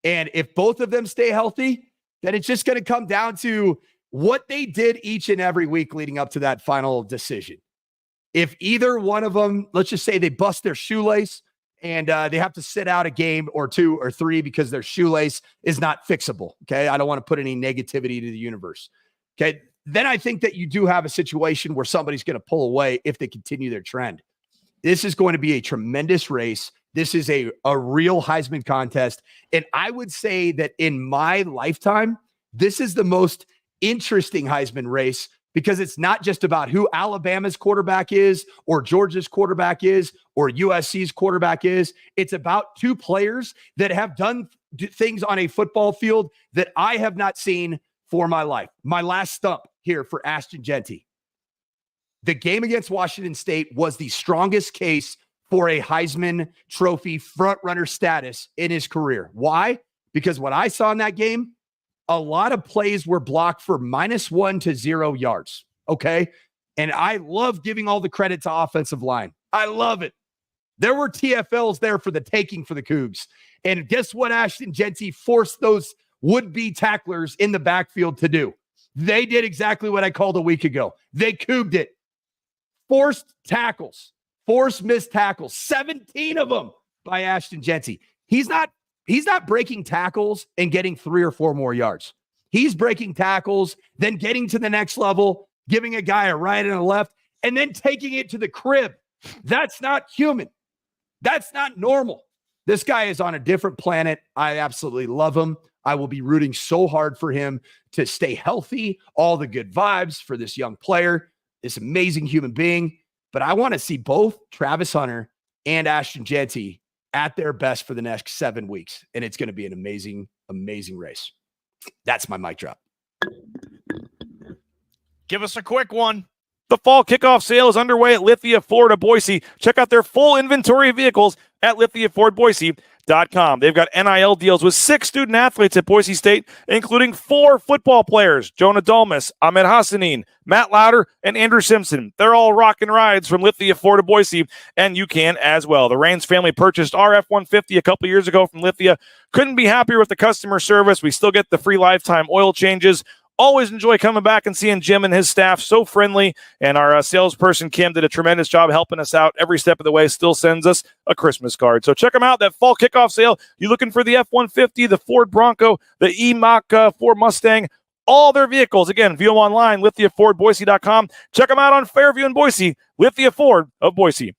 And if both of them stay healthy, then it's just going to come down to what they did each and every week leading up to that final decision. If either one of them, let's just say they bust their shoelace and they have to sit out a game or 2 or 3 because their shoelace is not fixable. Okay. I don't want to put any negativity to the universe. Okay. Then I think that you do have a situation where somebody's going to pull away if they continue their trend. This is going to be a tremendous race. This is a real Heisman contest. And I would say that in my lifetime, this is the most interesting Heisman race because it's not just about who Alabama's quarterback is or Georgia's quarterback is or USC's quarterback is. It's about 2 players that have done things on a football field that I have not seen for my life. My last stump here for Ashton Jeanty. The game against Washington State was the strongest case for a Heisman Trophy frontrunner status in his career. Why? Because what I saw in that game, a lot of plays were blocked for -1 to 0 yards. Okay. And I love giving all the credit to offensive line. I love it. There were TFLs there for the taking for the Cougs. And guess what Ashton Jeanty forced those would-be tacklers in the backfield to do? They did exactly what I called a week ago. They Couged it. Forced tackles. Forced missed tackles. 17 of them by Ashton Jeanty. He's not breaking tackles and getting 3 or 4 more yards. He's breaking tackles, then getting to the next level, giving a guy a right and a left, and then taking it to the crib. That's not human. That's not normal. This guy is on a different planet. I absolutely love him. I will be rooting so hard for him to stay healthy, all the good vibes for this young player, this amazing human being. But I want to see both Travis Hunter and Ashton Jeanty at their best for the next 7 weeks. And it's going to be an amazing, amazing race. That's my mic drop. Give us a quick one. The fall kickoff sale is underway at Lithia Ford of Boise. Check out their full inventory of vehicles at Lithia Ford Boise. Boise.com. They've got NIL deals with 6 student athletes at Boise State, including 4 football players, Jonah Dolmas, Ahmed Hassanin, Matt Lauder, and Andrew Simpson. They're all rocking rides from Lithia, Florida, Boise, and you can as well. The Raines family purchased our F-150 a couple years ago from Lithia. Couldn't be happier with the customer service. We still get the free lifetime oil changes. Always enjoy coming back and seeing Jim and his staff. So friendly. And our salesperson, Kim, did a tremendous job helping us out every step of the way. Still sends us a Christmas card. So check them out. That fall kickoff sale. You looking for the F-150, the Ford Bronco, the E-Mach Ford Mustang, all their vehicles. Again, view them online, lithiafordboise.com. Check them out on Fairview in Boise, Lithia Ford of Boise.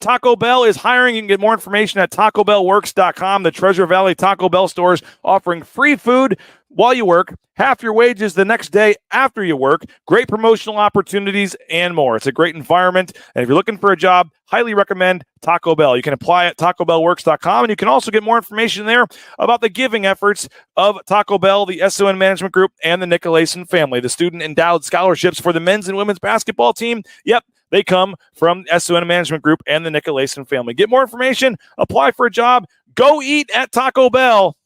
Taco Bell is hiring. You can get more information at TacoBellWorks.com. The Treasure Valley Taco Bell stores offering free food while you work, half your wages the next day after you work, great promotional opportunities, and more. It's a great environment. And if you're looking for a job, highly recommend Taco Bell. You can apply at TacoBellWorks.com, and you can also get more information there about the giving efforts of Taco Bell, the SON Management Group, and the Nicolason family. The student endowed scholarships for the men's and women's basketball team. Yep. They come from SON Management Group and the Nicolason family. Get more information, apply for a job, go eat at Taco Bell.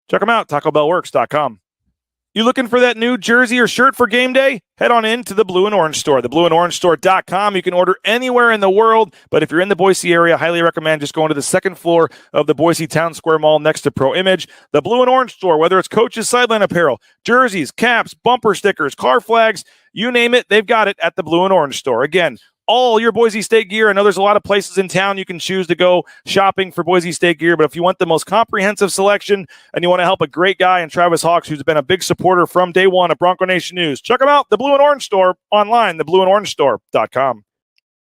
Check them out, TacoBellWorks.com. You looking for that new jersey or shirt for game day? Head on in to the Blue and Orange Store, theblueandorangestore.com. You can order anywhere in the world, but if you're in the Boise area, I highly recommend just going to the second floor of the Boise Town Square Mall next to Pro Image. The Blue and Orange Store, whether it's coaches' sideline apparel, jerseys, caps, bumper stickers, car flags, you name it, they've got it at the Blue and Orange Store. Again, all your Boise State gear. I know there's a lot of places in town you can choose to go shopping for Boise State gear, but if you want the most comprehensive selection and you want to help a great guy in Travis Hawks, who's been a big supporter from day one of Bronco Nation News, check them out, the Blue and Orange Store, online, theblueandorangestore.com.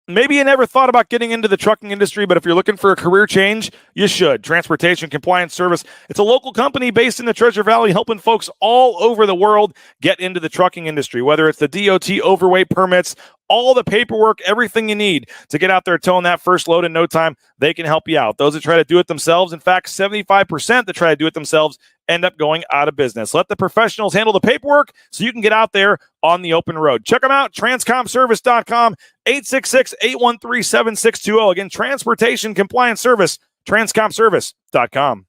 Maybe you never thought about getting into the trucking industry, but if you're looking for a career change, you should. Transportation Compliance Service. It's a local company based in the Treasure Valley, helping folks all over the world get into the trucking industry, whether it's the DOT overweight permits, all the paperwork, everything you need to get out there towing that first load in no time, they can help you out. Those that try to do it themselves, in fact, 75% that try to do it themselves end up going out of business. Let the professionals handle the paperwork so you can get out there on the open road. Check them out, transcomservice.com, 866-813-7620. Again, Transportation Compliance Service, transcomservice.com.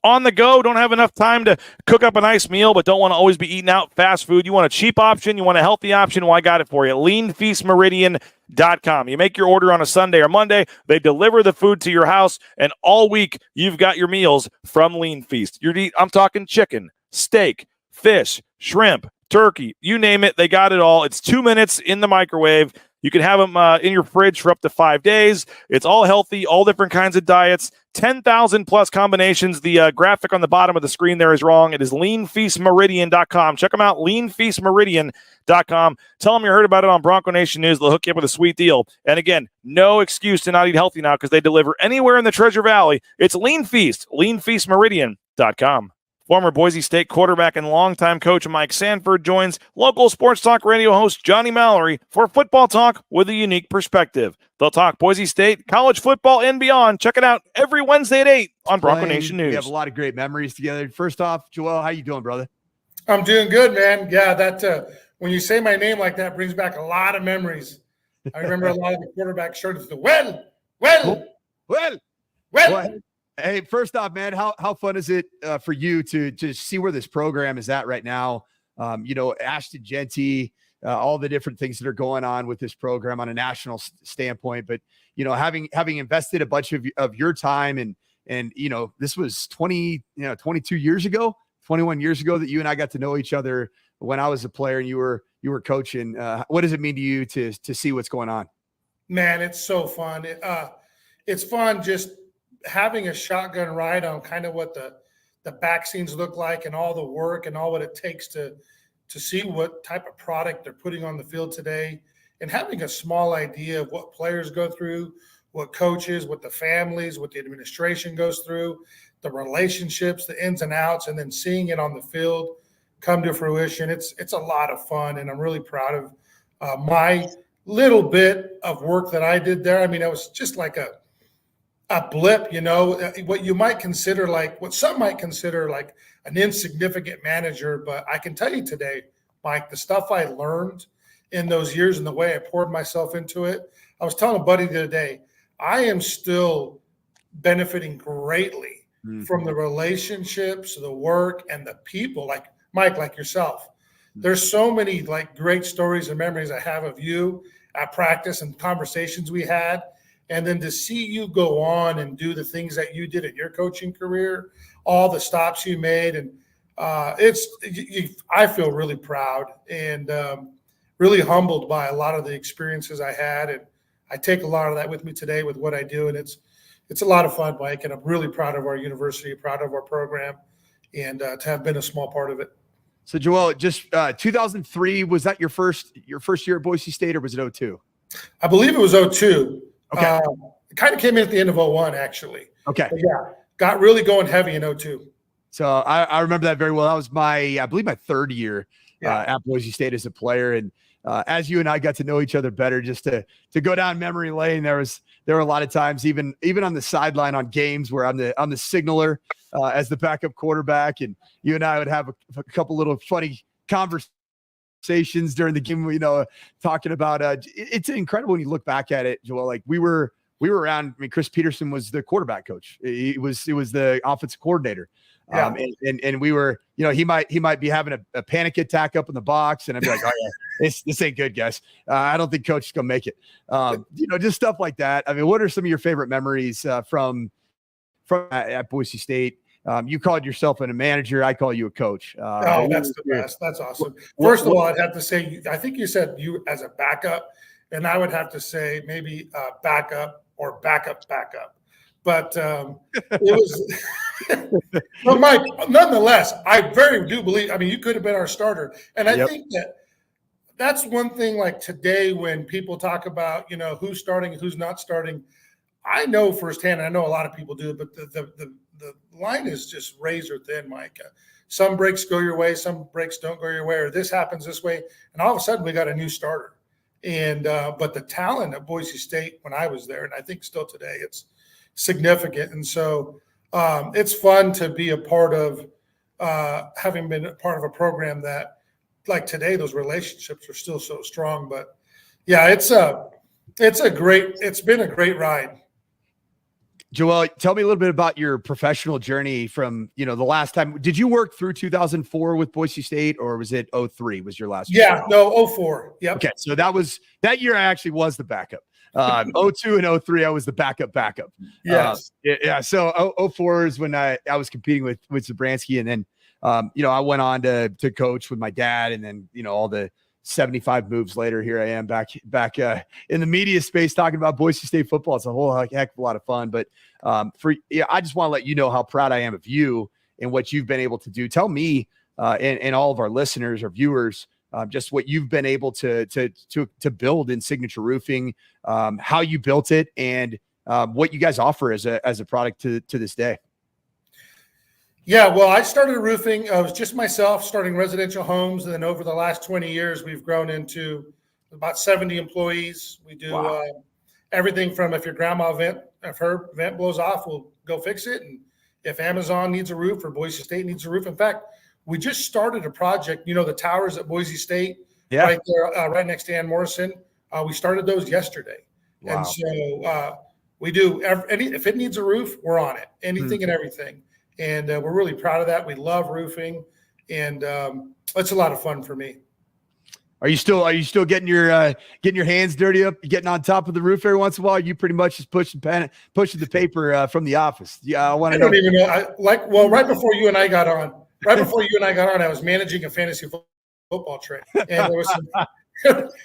On the go, don't have enough time to cook up a nice meal, but don't want to always be eating out fast food. You want a cheap option, you want a healthy option, well, I got it for you. LeanFeastMeridian.com. You make your order on a Sunday or Monday, they deliver the food to your house, and all week you've got your meals from Lean Feast. I'm talking chicken, steak, fish, shrimp, turkey, you name it, they got it all. It's 2 minutes in the microwave. You can have them in your fridge for up to 5 days. It's all healthy, all different kinds of diets, 10,000 plus combinations. The graphic on the bottom of the screen there is wrong. It is leanfeastmeridian.com. Check them out, leanfeastmeridian.com. Tell them you heard about it on Bronco Nation News. They'll hook you up with a sweet deal. And again, no excuse to not eat healthy now because they deliver anywhere in the Treasure Valley. It's Lean Feast, leanfeastmeridian.com. Former Boise State quarterback and longtime coach Mike Sanford joins local sports talk radio host Johnny Mallory for football talk with a unique perspective. They'll talk Boise State, college football, and beyond. Check it out every Wednesday at 8 on Bronco Nation News. We have a lot of great memories together. First off, Joel, how you doing, brother? I'm doing good, man. Yeah, that when you say my name like that brings back a lot of memories. I remember a lot of the quarterback shirts. Well. Hey, first off, man, how fun is it for you to just see where this program is at right now? Ashton Genty, all the different things that are going on with this program on a national standpoint. But, having invested a bunch of your time and this was 22 years ago, 21 years ago that you and I got to know each other when I was a player and you were coaching. What does it mean to you to see what's going on? Man, it's so fun. It's fun just having a shotgun ride on kind of what the back scenes look like and all the work and all what it takes to see what type of product they're putting on the field today, and having a small idea of what players go through, what coaches, what the families, what the administration goes through, the relationships, the ins and outs, and then seeing it on the field come to fruition. It's a lot of fun, and I'm really proud of my little bit of work that I did there. I mean, it was just like a blip, what you might consider what some might consider like an insignificant manager. But I can tell you today, Mike, the stuff I learned in those years and the way I poured myself into it. I was telling a buddy the other day, I am still benefiting greatly from the relationships, the work, and the people like Mike, like yourself. There's so many like great stories and memories I have of you at practice and conversations we had. And then to see you go on and do the things that you did in your coaching career, all the stops you made. And I feel really proud and really humbled by a lot of the experiences I had. And I take a lot of that with me today with what I do. And it's a lot of fun, Mike. And I'm really proud of our university, proud of our program, and to have been a small part of it. So Joel, just 2003, was that your first year at Boise State, or was it 2002? I believe it was 2002. Okay. It kind of came in at the end of 2001, actually. Okay. But yeah, got really going heavy in 2002. So I remember that very well. That was I believe my third year at Boise State as a player. And as you and I got to know each other better, just to go down memory lane, there were a lot of times, even on the sideline on games where I'm the signaler as the backup quarterback, and you and I would have a couple little funny conversations during the game, talking about it's incredible when you look back at it, Joel. Like we were around. I mean, Chris Peterson was the quarterback coach. He was the offensive coordinator. Yeah. And we were, he might be having a panic attack up in the box, and I'd be like, oh yeah, this ain't good, guys. I don't think coach is gonna make it. Just stuff like that. I mean, what are some of your favorite memories from at Boise State? You called yourself a manager. I call you a coach. That's the best. That's awesome. First of all, I'd have to say, I think you said you as a backup, and I would have to say maybe backup or backup. But it was, but Mike, nonetheless, I very do believe, I mean, you could have been our starter. And I think that's one thing, like today when people talk about, who's starting, who's not starting, I know firsthand, I know a lot of people do, but the line is just razor thin, Mike. Some breaks go your way, some breaks don't go your way, or this happens this way. And all of a sudden we got a new starter. And, but the talent at Boise State when I was there, and I think still today, it's significant. And so it's fun to be a part of having been a part of a program that, like today, those relationships are still so strong. But yeah, it's been a great ride. Joel, tell me a little bit about your professional journey from, the last time. Did you work through 2004 with Boise State, or was it 2003 was your last year? Yeah, no, 2004. Yep. Okay, so that year I actually was the backup. 2002 and 2003, I was the backup. Yes. So 2004 is when I was competing with Zabransky, and then I went on to coach with my dad, and then all the 75 moves later, here I am back in the media space talking about Boise State football. It's a whole heck of a lot of fun. But I just want to let you know how proud I am of you and what you've been able to do. Tell me and all of our listeners or viewers just what you've been able to build in Signature Roofing, how you built it, and what you guys offer as a product to this day. Yeah, well, I started roofing. It was just myself starting residential homes. And then over the last 20 years, we've grown into about 70 employees. We do everything from if your grandma if her vent blows off, we'll go fix it. And if Amazon needs a roof or Boise State needs a roof. In fact, we just started a project, the towers at Boise State, right there, right next to Ann Morrison. We started those yesterday. Wow. And so we do, if it needs a roof, we're on it, anything and everything. And we're really proud of that. We love roofing, and it's a lot of fun for me. Are you still getting your hands dirty up, getting on top of the roof every once in a while? You pretty much just pushing the paper from the office. Yeah, I want to know. I don't even know. Right before you and I got on, I was managing a fantasy football trade, and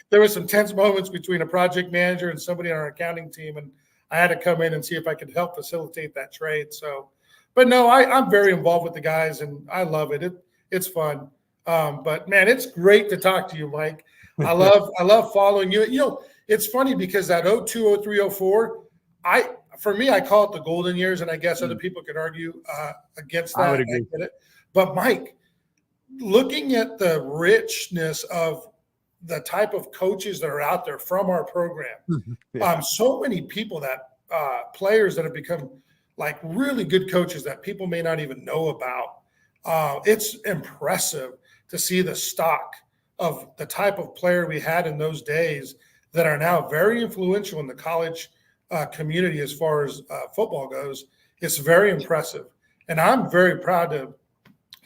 there was some tense moments between a project manager and somebody on our accounting team, and I had to come in and see if I could help facilitate that trade. So. But no, I'm very involved with the guys, and I love it. It's fun. But man, it's great to talk to you, Mike. I love following you. It's funny because that 2002, 2003, 2004, for me, I call it the golden years, and I guess other people could argue against that. I would agree. But Mike, looking at the richness of the type of coaches that are out there from our program, so many people that players that have become like really good coaches that people may not even know about. It's impressive to see the stock of the type of player we had in those days that are now very influential in the college community as far as football goes. It's very impressive. And I'm very proud to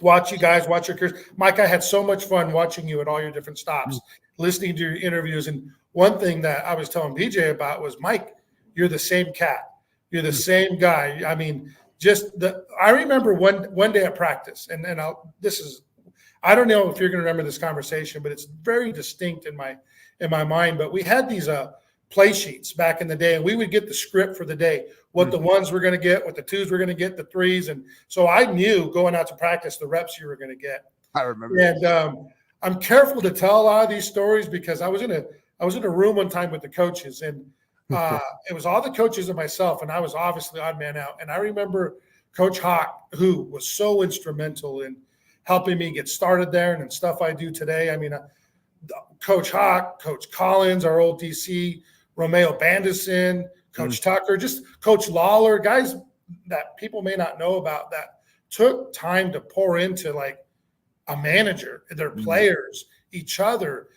watch you guys, watch your careers. Mike, I had so much fun watching you at all your different stops, listening to your interviews. And one thing that I was telling BJ about was, Mike, you're the same cat. You're the same guy. I mean, I remember one day at practice, and I don't know if you're going to remember this conversation, but it's very distinct in my mind. But we had these play sheets back in the day, and we would get the script for the day, what the ones we're going to get, what the twos we're going to get, the threes. And so I knew going out to practice the reps you were going to get. I remember. And I'm careful to tell a lot of these stories because I was in a room one time with the coaches, and it was all the coaches and myself, and I was obviously odd man out. And I remember Coach Hawk, who was so instrumental in helping me get started there and in stuff I do today. I mean, Coach Hawk, Coach Collins, our old DC, Romeo Bandison, Coach Tucker, just Coach Lawler, guys that people may not know about that took time to pour into like a manager, their players, each other.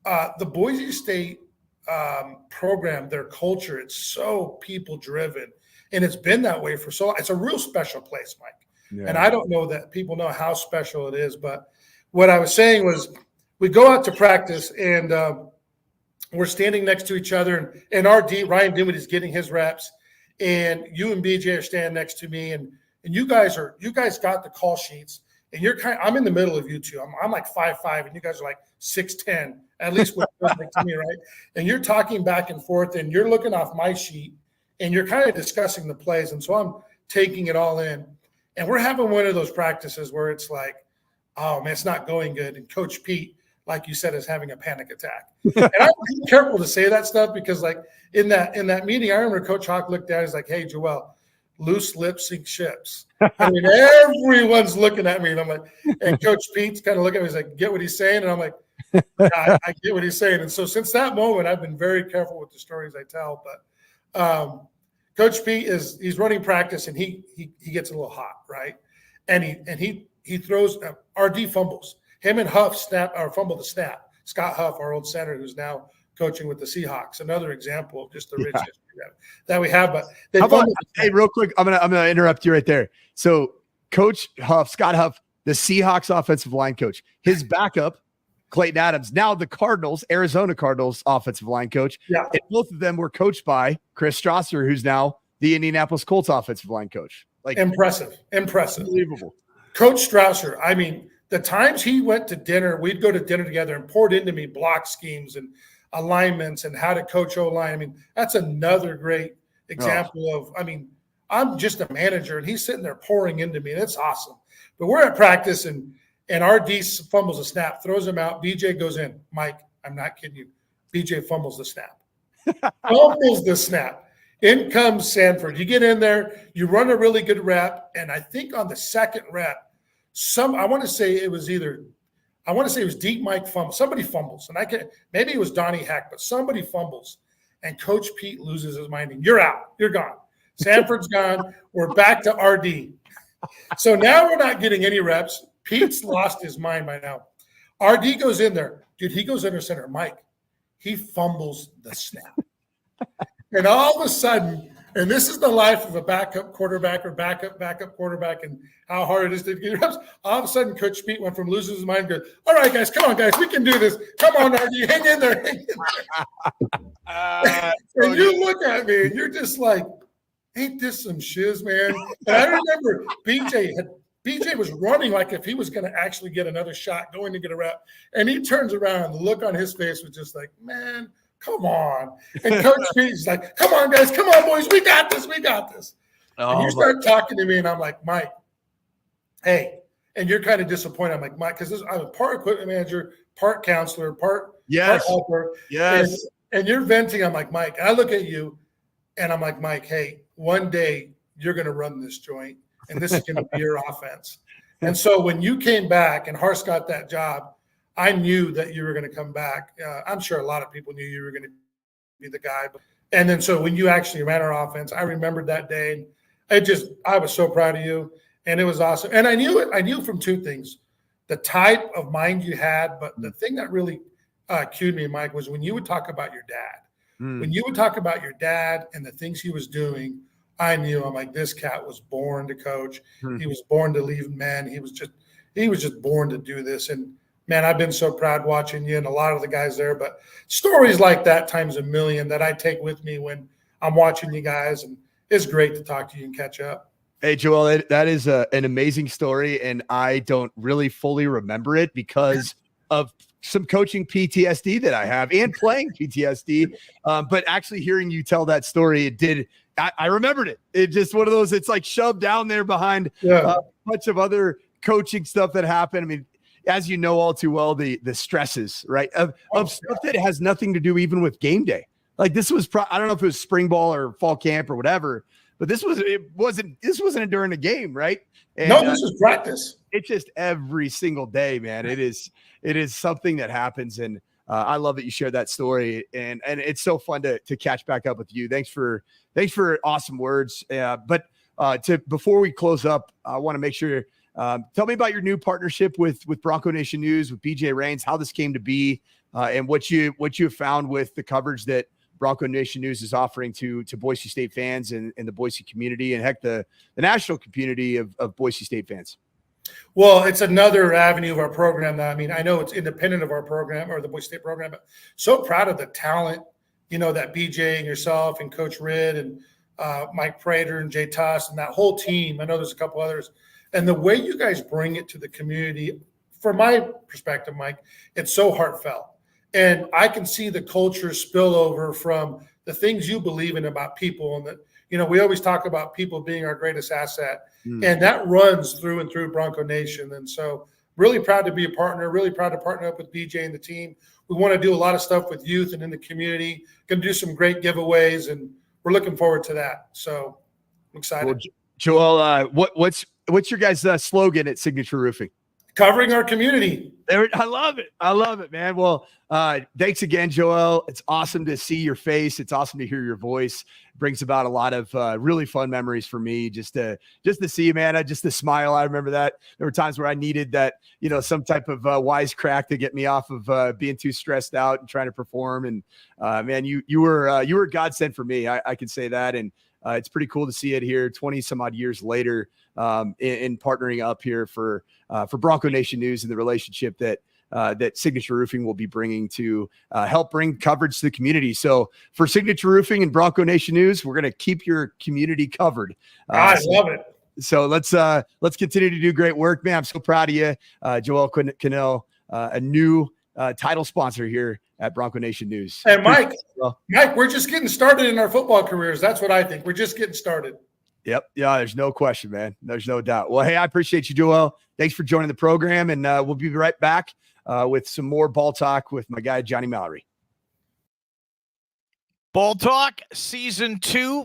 The Boise State program, their culture, it's so people driven, and it's been that way for so long. It's a real special place, Mike. Yeah. And I don't know that people know how special it is, but what I was saying was we go out to practice and we're standing next to each other, and RD, Ryan Dinwiddie's getting his reps, and you and BJ are standing next to me, and you guys got the call sheets, and I'm in the middle of you two. I'm like 5'5", and you guys are like 6'10", at least what it feels like to me, right? And you're talking back and forth, and you're looking off my sheet, and you're kind of discussing the plays, and so I'm taking it all in. And we're having one of those practices where it's like, oh, man, it's not going good. And Coach Pete, like you said, is having a panic attack. And I'm careful to say that stuff because, like, in that meeting, I remember Coach Hawk looked down. He's like, hey, Joel, loose lips sink ships. I mean, everyone's looking at me. And I'm like, and Coach Pete's kind of looking at me. He's like, get what he's saying? And I'm like, I get what he's saying. And so since that moment, I've been very careful with the stories I tell. But Coach Pete he's running practice, and he gets a little hot, right? And he throws RD fumbles. Him and Huff fumble the snap. Scott Huff, our old center, who's now coaching with the Seahawks, another example of just the rich history that we have. But hey, real quick, I'm gonna interrupt you right there. So Coach Huff, Scott Huff, the Seahawks offensive line coach, his backup, Clayton Adams, now the Arizona Cardinals offensive line coach. Yeah. And both of them were coached by Chris Strasser, who's now the Indianapolis Colts offensive line coach. Like, impressive. Unbelievable. Coach Strasser, I mean, the times he went to dinner, we'd go to dinner together and poured into me block schemes and alignments and how to coach O-line. I mean, that's another great example of, I mean, I'm just a manager, and he's sitting there pouring into me, and it's awesome. But we're at practice, and RD fumbles a snap, throws him out. BJ goes in. Mike, I'm not kidding you. BJ fumbles the snap. Fumbles the snap. In comes Sanford. You get in there, you run a really good rep, and I think on the second rep, I want to say it was Deep Mike fumble. Somebody fumbles, and maybe it was Donnie Heck, but somebody fumbles, and Coach Pete loses his mind, and you're out. You're gone. Sanford's gone. We're back to RD. So now we're not getting any reps. Pete's lost his mind by now. RD goes in there. Dude, he goes under center. Mike, he fumbles the snap. And all of a sudden, and this is the life of a backup quarterback or backup quarterback and how hard it is to get reps. All of a sudden, Coach Pete went from losing his mind to, all right, guys, come on, guys, we can do this. Come on, RD, hang in there. And you look at me, and you're just like, ain't this some shiz, man? And I remember BJ was running like if he was going to actually get another shot, going to get a rep. And he turns around, and the look on his face was just like, man, come on. And Coach Pete's like, come on, guys. Come on, boys. We got this. And you start talking to me, and I'm like, Mike, hey. And you're kind of disappointed. I'm like, Mike, because I'm a part equipment manager, part counselor, part helper. Yes. And you're venting. I'm like, Mike. And I look at you, and I'm like, Mike, hey, one day you're going to run this joint, and this is going to be your offense. And so when you came back and Hars got that job, I knew that you were going to come back. I'm sure a lot of people knew you were going to be the guy. And then so when you actually ran our offense, I remembered that day. I was so proud of you, and it was awesome. And I knew from two things: the type of mind you had, but the thing that really cued me, Mike, was when you would talk about your dad. When you would talk about your dad and the things he was doing, I knew, I'm like, this cat was born to coach. He was born to lead men. He was just born to do this. And man, I've been so proud watching you and a lot of the guys there, but stories like that times a million that I take with me when I'm watching you guys, and it's great to talk to you and catch up. Hey, Joel, that is an amazing story, and I don't really fully remember it because of some coaching PTSD that I have and playing PTSD. But actually hearing you tell that story, I remembered it. It just one of those, it's like shoved down there behind a bunch of other coaching stuff that happened. I mean, as you know all too well, the stresses, right, of stuff that has nothing to do even with game day. Like this was, I don't know if it was spring ball or fall camp or whatever, but this wasn't during the game, right? And, no, this is practice. It's just every single day, man. It is something that happens, and I love that you shared that story, and it's so fun to catch back up with you. Thanks for awesome words. But before we close up, I want to make sure. Tell me about your new partnership with Bronco Nation News, with BJ Rains, how this came to be, and what you have found with the coverage that Bronco Nation News is offering to Boise State fans and the Boise community, and heck, the national community of Boise State fans. Well, it's another avenue of our program that, I mean, I know it's independent of our program or the Boise State program, but so proud of the talent, that BJ and yourself and Coach Ridd and Mike Prater and Jay Tuss and that whole team. I know there's a couple others. And the way you guys bring it to the community, from my perspective, Mike, it's so heartfelt. And I can see the culture spill over from the things you believe in about people. And that, we always talk about people being our greatest asset. And that runs through and through Bronco Nation. And so really proud to be a partner, really proud to partner up with BJ and the team. We want to do a lot of stuff with youth and in the community, going to do some great giveaways, and we're looking forward to that. So I'm excited. Well, Joel, what's your guys' slogan at Signature Roofing? Covering our community. I love it, man. Well, thanks again, Joel. It's awesome to see your face. It's awesome to hear your voice. It brings about a lot of really fun memories for me. Just to see you, man. Just the smile. I remember that. There were times where I needed that, some type of wisecrack to get me off of being too stressed out and trying to perform. And man, you were a godsend for me. I can say that. And it's pretty cool to see it here 20 some odd years later in partnering up here for Bronco Nation News and the relationship that Signature Roofing will be bringing to help bring coverage to the community. So for Signature Roofing and Bronco Nation News, we're going to keep your community covered. I love it. So let's continue to do great work, man. I'm so proud of you, Joel Canó, a new title sponsor here at Bronco Nation News. And Mike, we're just getting started in our football careers. That's what I think. We're just getting started. Yep. Yeah, there's no question, man. There's no doubt. Well, hey, I appreciate you, Joel. Thanks for joining the program, and we'll be right back with some more ball talk with my guy, Johnny Mallory. Ball Talk, Season 2,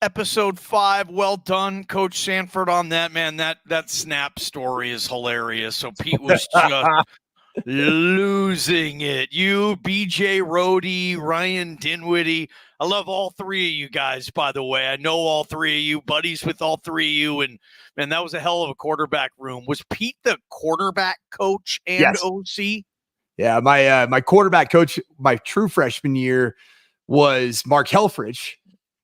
Episode 5. Well done, Coach Sanford, on that, man. That snap story is hilarious. So Pete was just losing it. You, BJ Rohde, Ryan Dinwiddie. I love all three of you guys, by the way. I know all three of you, buddies with all three of you. And man, that was a hell of a quarterback room. Was Pete the quarterback coach and Yes. OC? Yeah, my quarterback coach, my true freshman year, was Mark Helfrich,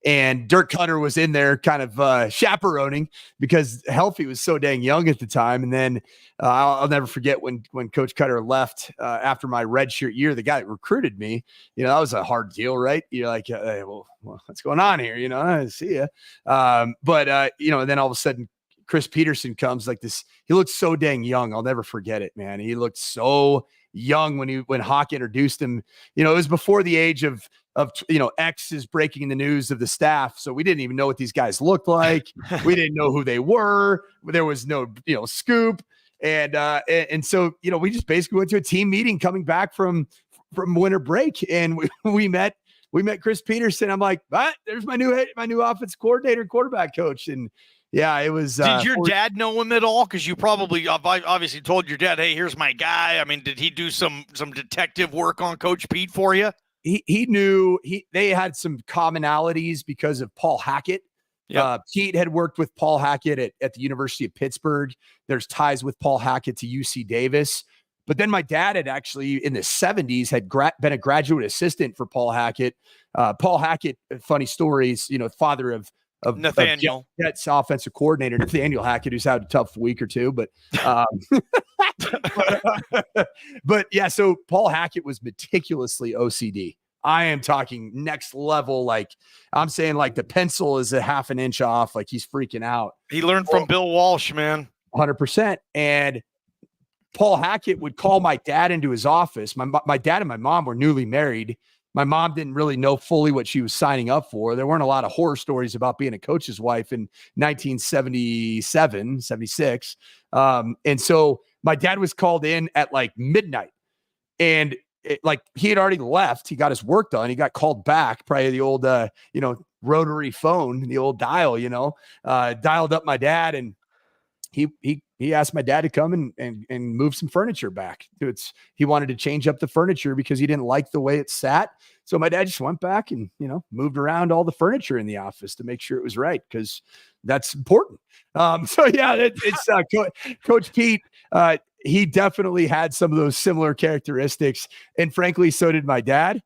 and Dirk Cutter was in there kind of chaperoning because Helfie was so dang young at the time. And then I'll never forget when Coach Cutter left after my redshirt year, the guy that recruited me, that was a hard deal, right? You're like, hey, well, what's going on here? I see ya. But and then all of a sudden, Chris Peterson comes like this. He looked so dang young. I'll never forget it, man. He looked so young when Hawk introduced him. It was before the age of X is breaking the news of the staff. So we didn't even know what these guys looked like. We didn't know who they were. There was no, scoop. And so, we just basically went to a team meeting coming back from winter break. And we met Chris Peterson. I'm like, there's my new offense coordinator, quarterback coach. And yeah, it was. Did your dad know him at all? Because you probably obviously told your dad, hey, here's my guy. I mean, did he do some detective work on Coach Pete for you? He knew they had some commonalities because of Paul Hackett. Yep. Pete had worked with Paul Hackett at the University of Pittsburgh. There's ties with Paul Hackett to UC Davis. But then my dad had actually in the 70s had been a graduate assistant for Paul Hackett. Paul Hackett, funny stories, father of Nathaniel, Jets offensive coordinator Nathaniel Hackett, who's had a tough week or two, but but yeah, so Paul Hackett was meticulously OCD. I am talking next level. Like I'm saying, like the pencil is a half an inch off. Like he's freaking out. He learned from Bill Walsh, man. 100%. And Paul Hackett would call my dad into his office. My dad and my mom were newly married. My mom didn't really know fully what she was signing up for. There weren't a lot of horror stories about being a coach's wife in 1977, 76. And so my dad was called in at like midnight, and he had already left. He got his work done. He got called back, probably the old, rotary phone, the old dial, dialed up my dad, and he asked my dad to come and move some furniture back. He wanted to change up the furniture because he didn't like the way it sat. So my dad just went back and, moved around all the furniture in the office to make sure it was right, because that's important. So yeah, it's Coach Pete. He definitely had some of those similar characteristics, and frankly, so did my dad,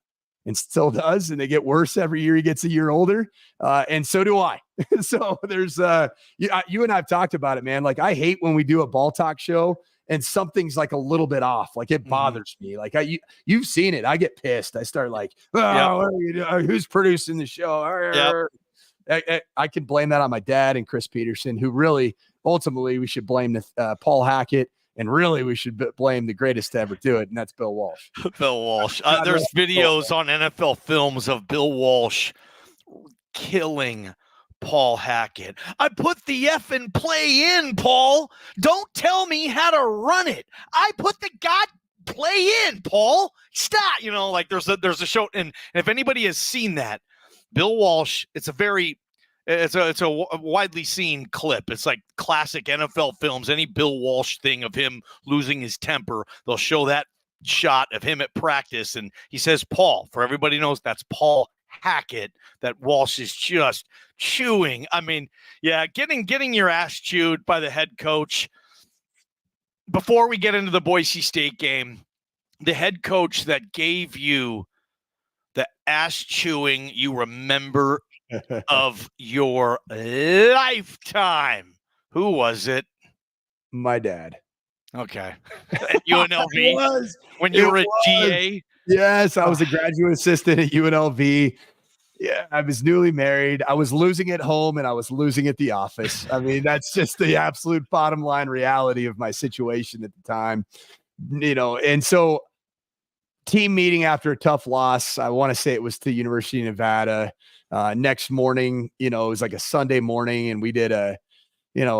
and still does. And they get worse every year he gets a year older. And so do I. So there's you and I've talked about it, man. Like I hate when we do a ball talk show and something's like a little bit off. Like it bothers me. Like you've seen it. I get pissed. I start like, what are you doing? Who's producing the show? I can blame that on my dad and Chris Peterson, who really ultimately we should blame Paul Hackett. And really, we should blame the greatest to ever do it, and that's Bill Walsh. Bill Walsh. There's videos on NFL Films of Bill Walsh killing Paul Hackett. I put the effing play in, Paul. Don't tell me how to run it. I put the play in, Paul. Stop. There's a show, and if anybody has seen that, Bill Walsh, it's a widely seen clip. It's like classic NFL Films. Any Bill Walsh thing of him losing his temper, they'll show that shot of him at practice, and he says Paul. For everybody knows that's Paul Hackett that Walsh is just chewing. I mean, yeah, getting your ass chewed by the head coach. Before we get into the Boise State game, the head coach that gave you the ass chewing you remember of your lifetime. Who was it? My dad. Okay. At UNLV? When you were a GA? Yes, I was a graduate assistant at UNLV. Yeah, I was newly married. I was losing at home and I was losing at the office. I mean, that's just the absolute bottom line reality of my situation at the time. And so team meeting after a tough loss, I want to say it was to University of Nevada. Next morning, it was like a Sunday morning, and we did a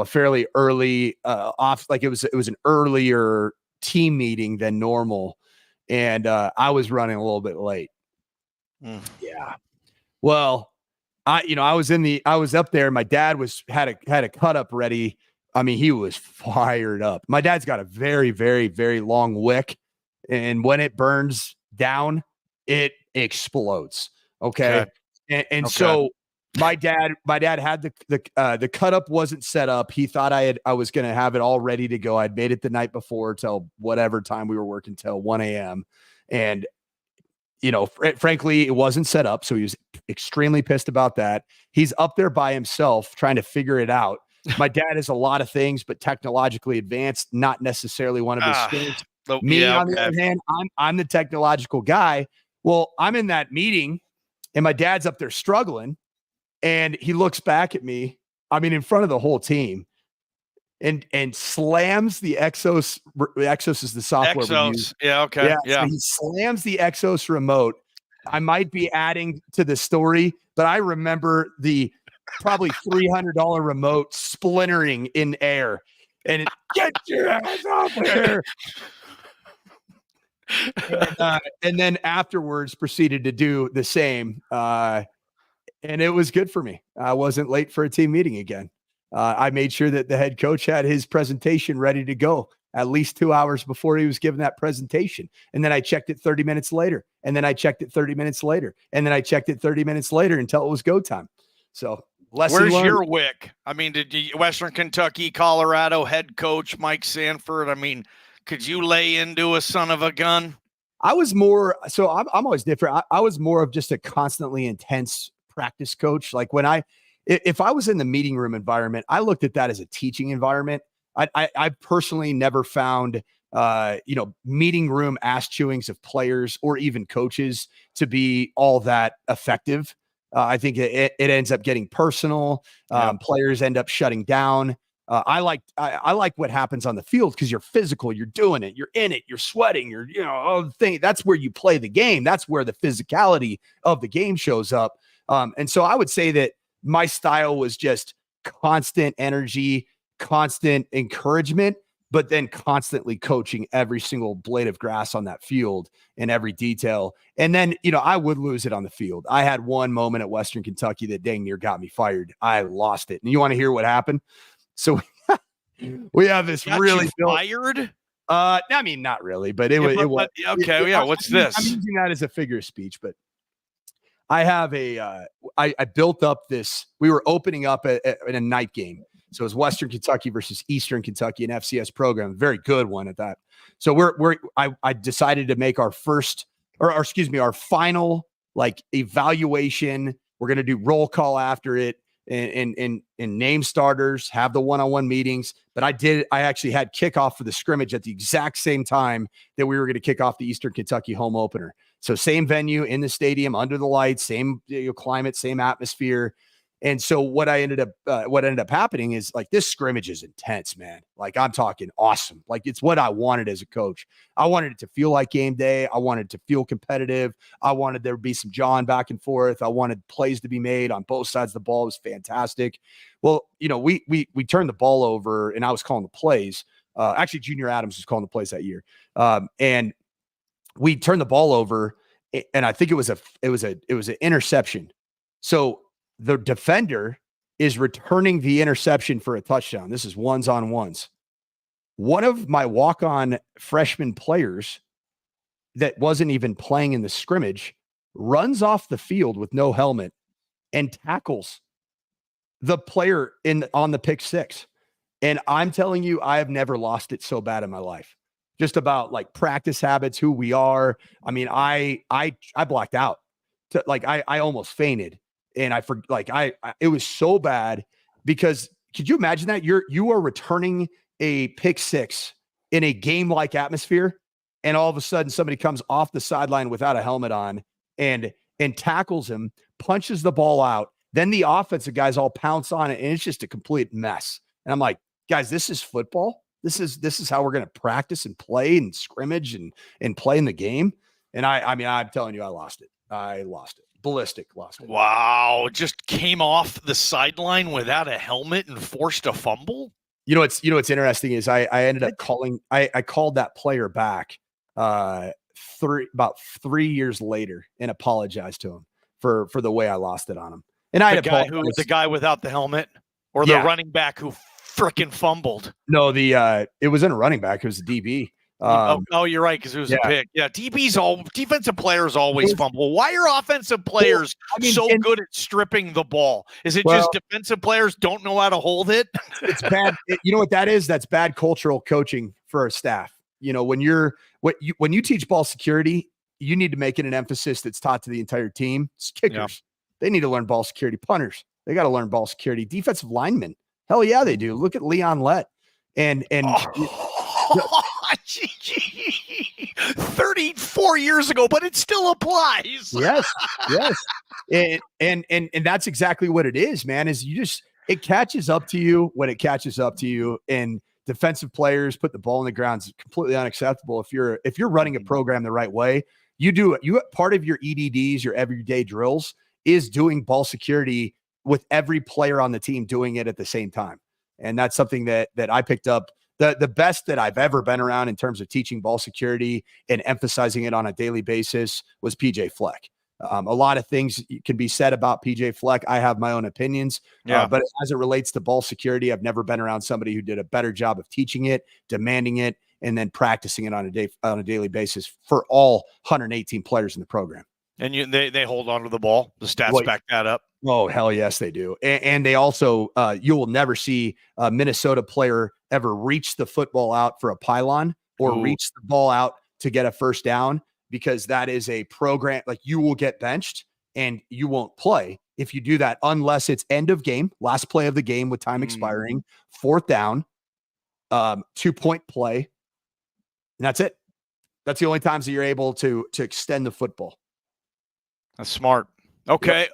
fairly early off, like it was an earlier team meeting than normal. And I was running a little bit late. Yeah. Well, I was up there. My dad had a cut up ready. I mean, he was fired up. My dad's got a very, very, very long wick, and when it burns down, it explodes. Okay. And so my dad had the cut up wasn't set up. He thought I was going to have it all ready to go. I'd made it the night before till whatever time we were working till 1 a.m. And, frankly, it wasn't set up. So he was extremely pissed about that. He's up there by himself trying to figure it out. My dad is a lot of things, but technologically advanced, not necessarily one of his strengths. Me, on the other hand, I'm the technological guy. Well, I'm in that meeting, and my dad's up there struggling, and he looks back at me, I mean, in front of the whole team, and slams the Exos. Exos is the software. Exos. Yeah. Okay. Yeah. So he slams the Exos remote. I might be adding to the story, but I remember the probably $300 remote splintering in air, and get your ass off there. And then afterwards proceeded to do the same. And it was good for me. I wasn't late for a team meeting again. I made sure that the head coach had his presentation ready to go at least 2 hours before he was given that presentation. And then I checked it 30 minutes later. And then I checked it 30 minutes later. And then I checked it 30 minutes later until it was go time. So where's your wick? I mean, did you Western Kentucky, Colorado head coach Mike Sanford? I mean, Could you lay into a son of a gun? I was more, so I'm always different. I was more of just a constantly intense practice coach. Like if I was in the meeting room environment, I looked at that as a teaching environment. I personally never found, meeting room ass chewings of players or even coaches to be all that effective. I think it ends up getting personal. Players end up shutting down. I like what happens on the field because you're physical, you're doing it, you're in it, you're sweating, all the thing. That's where you play the game. That's where the physicality of the game shows up. And so I would say that my style was just constant energy, constant encouragement, but then constantly coaching every single blade of grass on that field in every detail. And then, I would lose it on the field. I had one moment at Western Kentucky that dang near got me fired. I lost it. And you want to hear what happened? So we have this really fired. I mean, not really, but it was okay. Yeah, what's this? I'm using that as a figure of speech, but I have I built up this. We were opening up in a night game, so it was Western Kentucky versus Eastern Kentucky, an FCS program, very good one at that. So I decided to make our final like evaluation. We're gonna do roll call after it. And name starters, have the one-on-one meetings. But I actually had kickoff for the scrimmage at the exact same time that we were going to kick off the Eastern Kentucky home opener. So same venue in the stadium, under the lights, same climate, same atmosphere. And so what ended up happening is like this scrimmage is intense, man. Like I'm talking awesome. Like it's what I wanted as a coach. I wanted it to feel like game day. I wanted it to feel competitive. I wanted there to be some jawing back and forth. I wanted plays to be made on both sides of the ball. It was fantastic. Well, we turned the ball over and I was calling the plays. Actually, Junior Adams was calling the plays that year. And we turned the ball over and I think it was an interception. So the defender is returning the interception for a touchdown. This is ones on ones. One of my walk-on freshman players that wasn't even playing in the scrimmage runs off the field with no helmet and tackles the player on the pick six. And I'm telling you, I have never lost it so bad in my life. Just about like practice habits, who we are. I mean, I blacked out. I almost fainted. And it was so bad because could you imagine that you are returning a pick six in a game like atmosphere, and all of a sudden somebody comes off the sideline without a helmet on and tackles him, punches the ball out. Then the offensive guys all pounce on it, and it's just a complete mess. And I'm like, guys, this is football. This is how we're going to practice and play and scrimmage and play in the game. And I mean, I'm telling you, I lost it. Ballistic lost it. Wow. Just came off the sideline without a helmet and forced a fumble. What's interesting is I ended up I called that player back about 3 years later and apologized to him for the way I lost it on him. And the guy without the helmet or the running back who freaking fumbled. No, it wasn't a running back, it was a DB. You're right, because it was a pick. Yeah, defensive players always fumble. Why are offensive players so good at stripping the ball? Is it just defensive players don't know how to hold it? It's bad. You know what that is? That's bad cultural coaching for a staff. When you teach ball security, you need to make it an emphasis that's taught to the entire team. It's kickers. They need to learn ball security. Punters, they got to learn ball security. Defensive linemen, hell yeah, they do. Look at Leon Lett and 34 years ago, but it still applies. Yes. And that's exactly what it is, man, is it catches up to you when it catches up to you. And defensive players put the ball in the ground is completely unacceptable. If you're running a program the right way, part of your EDDs, your everyday drills is doing ball security with every player on the team doing it at the same time. And that's something that I picked up. The best that I've ever been around in terms of teaching ball security and emphasizing it on a daily basis was PJ Fleck. A lot of things can be said about PJ Fleck. I have my own opinions, but as it relates to ball security, I've never been around somebody who did a better job of teaching it, demanding it, and then practicing it on a daily basis for all 118 players in the program. And they hold on to the ball. The stats back that up. Oh, hell yes, they do. And they also, you will never see a Minnesota player ever reach the football out for a pylon or reach the ball out to get a first down, because that is a program. Like, you will get benched and you won't play if you do that, unless it's end of game, last play of the game with time expiring, fourth down, 2-point play. And that's it. That's the only times that you're able to extend the football. That's smart. Okay.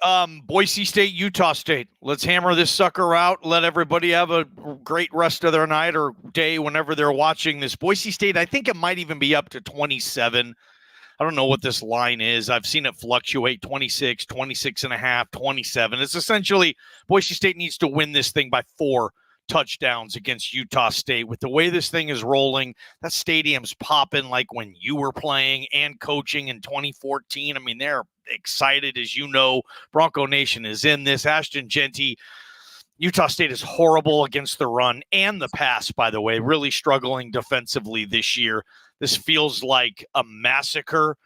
Boise State, Utah State. Let's hammer this sucker out. Let everybody have a great rest of their night or day whenever they're watching this. Boise State, I think it might even be up to 27. I don't know what this line is. I've seen it fluctuate 26, 26 and a half, 27. It's essentially Boise State needs to win this thing by 4 touchdowns against Utah State. With the way this thing is rolling, that stadium's popping like when you were playing and coaching in 2014. I mean, they're excited, as you know. Bronco Nation is in this. Ashton Jeanty, Utah State is horrible against the run and the pass, by the way, really struggling defensively this year. This feels like a massacre.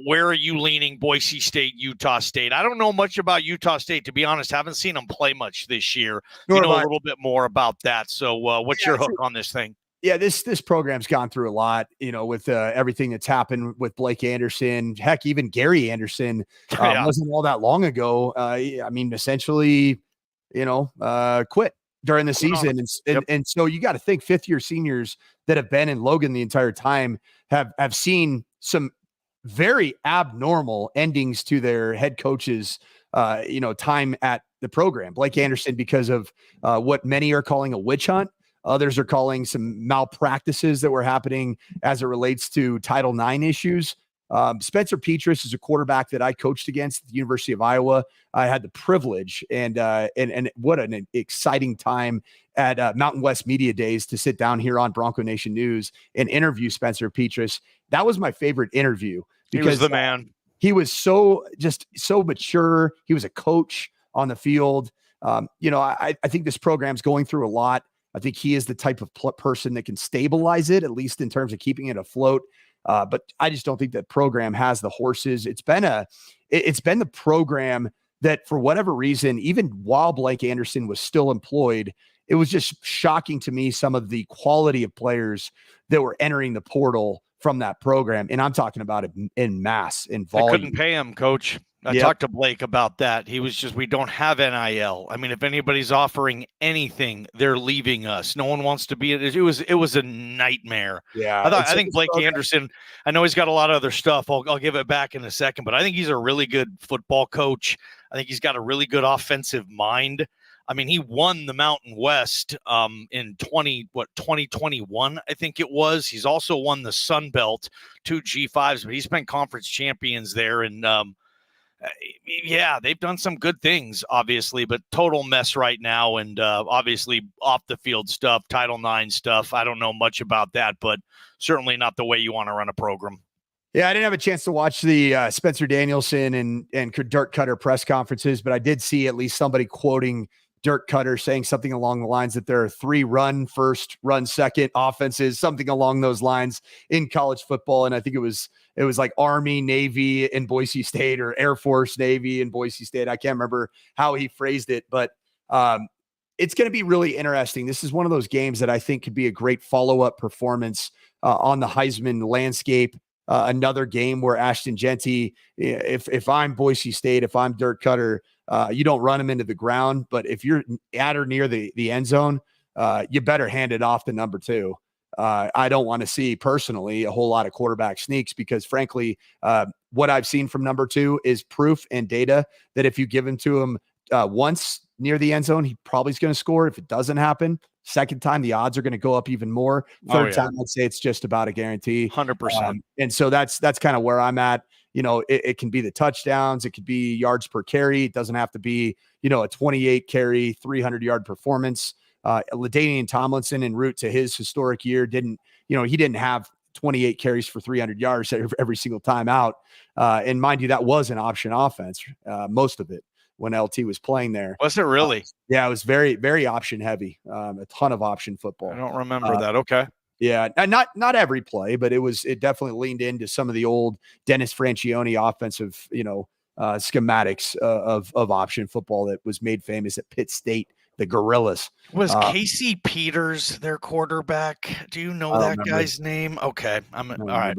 Where are you leaning, Boise State, Utah State? I don't know much about Utah State, to be honest. Haven't seen them play much this year. You know a little bit more about that. So what's your hook on this thing? Yeah, this program's gone through a lot, with everything that's happened with Blake Anderson. Heck, even Gary Anderson wasn't all that long ago. I mean, essentially, quit during the season. And so you got to think fifth-year seniors that have been in Logan the entire time have seen some very abnormal endings to their head coaches, time at the program. Blake Anderson, because of what many are calling a witch hunt. Others are calling some malpractices that were happening as it relates to Title IX issues. Spencer Petras is a quarterback that I coached against at the University of Iowa. I had the privilege and what an exciting time at Mountain West Media Days to sit down here on Bronco Nation News and interview Spencer Petras. That was my favorite interview because he was the man. He was so mature. He was a coach on the field. I think this program's going through a lot. I think he is the type of person that can stabilize it, at least in terms of keeping it afloat. But I just don't think that program has the horses. It's been the program that, for whatever reason, even while Blake Anderson was still employed, it was just shocking to me some of the quality of players that were entering the portal from that program. And I'm talking about it in mass, in volume. I couldn't pay him, coach. I talked to Blake about that. He was just, we don't have NIL. I mean, if anybody's offering anything, they're leaving us. No one wants to be it. It was a nightmare. Yeah. I think Blake Anderson, I know he's got a lot of other stuff. I'll give it back in a second, but I think he's a really good football coach. I think he's got a really good offensive mind. I mean, he won the Mountain West in 2021, I think it was. He's also won the Sun Belt, 2 G5s, but he's been conference champions there. And they've done some good things, obviously, but total mess right now. And obviously off the field stuff, Title IX stuff. I don't know much about that, but certainly not the way you want to run a program. Yeah, I didn't have a chance to watch the Spencer Danielson and Dirk Cutter press conferences, but I did see at least somebody quoting Dirk Cutter saying something along the lines that there are 3 run first, run second offenses, something along those lines in college football. And I think it was like Army, Navy, and Boise State, or Air Force, Navy, and Boise State. I can't remember how he phrased it, but it's going to be really interesting. This is one of those games that I think could be a great follow-up performance on the Heisman landscape. Another game where Ashton Jeanty, if I'm Boise State, if I'm Dirk Cutter, you don't run him into the ground, but if you're at or near the end zone, you better hand it off to number 2. I don't want to see personally a whole lot of quarterback sneaks, because frankly, what I've seen from number 2 is proof and data that if you give him to him once near the end zone, he probably is going to score. If it doesn't happen, second time, the odds are going to go up even more. Third time, I'd say it's just about a guarantee. 100%. And so that's kind of where I'm at. It can be the touchdowns. It could be yards per carry. It doesn't have to be, a 28 carry, 300 yard performance. LaDainian Tomlinson, en route to his historic year, didn't have 28 carries for 300 yards every single time out. And mind you, that was an option offense, most of it, when LT was playing there. Was it really? Yeah, it was very, very option heavy. A ton of option football. I don't remember that. Okay. Yeah, and not every play, but it definitely leaned into some of the old Dennis Franchione offensive, schematics of option football that was made famous at Pitt State the Gorillas. Was Casey Peters their quarterback? Do you know that guy's name? Okay, all right.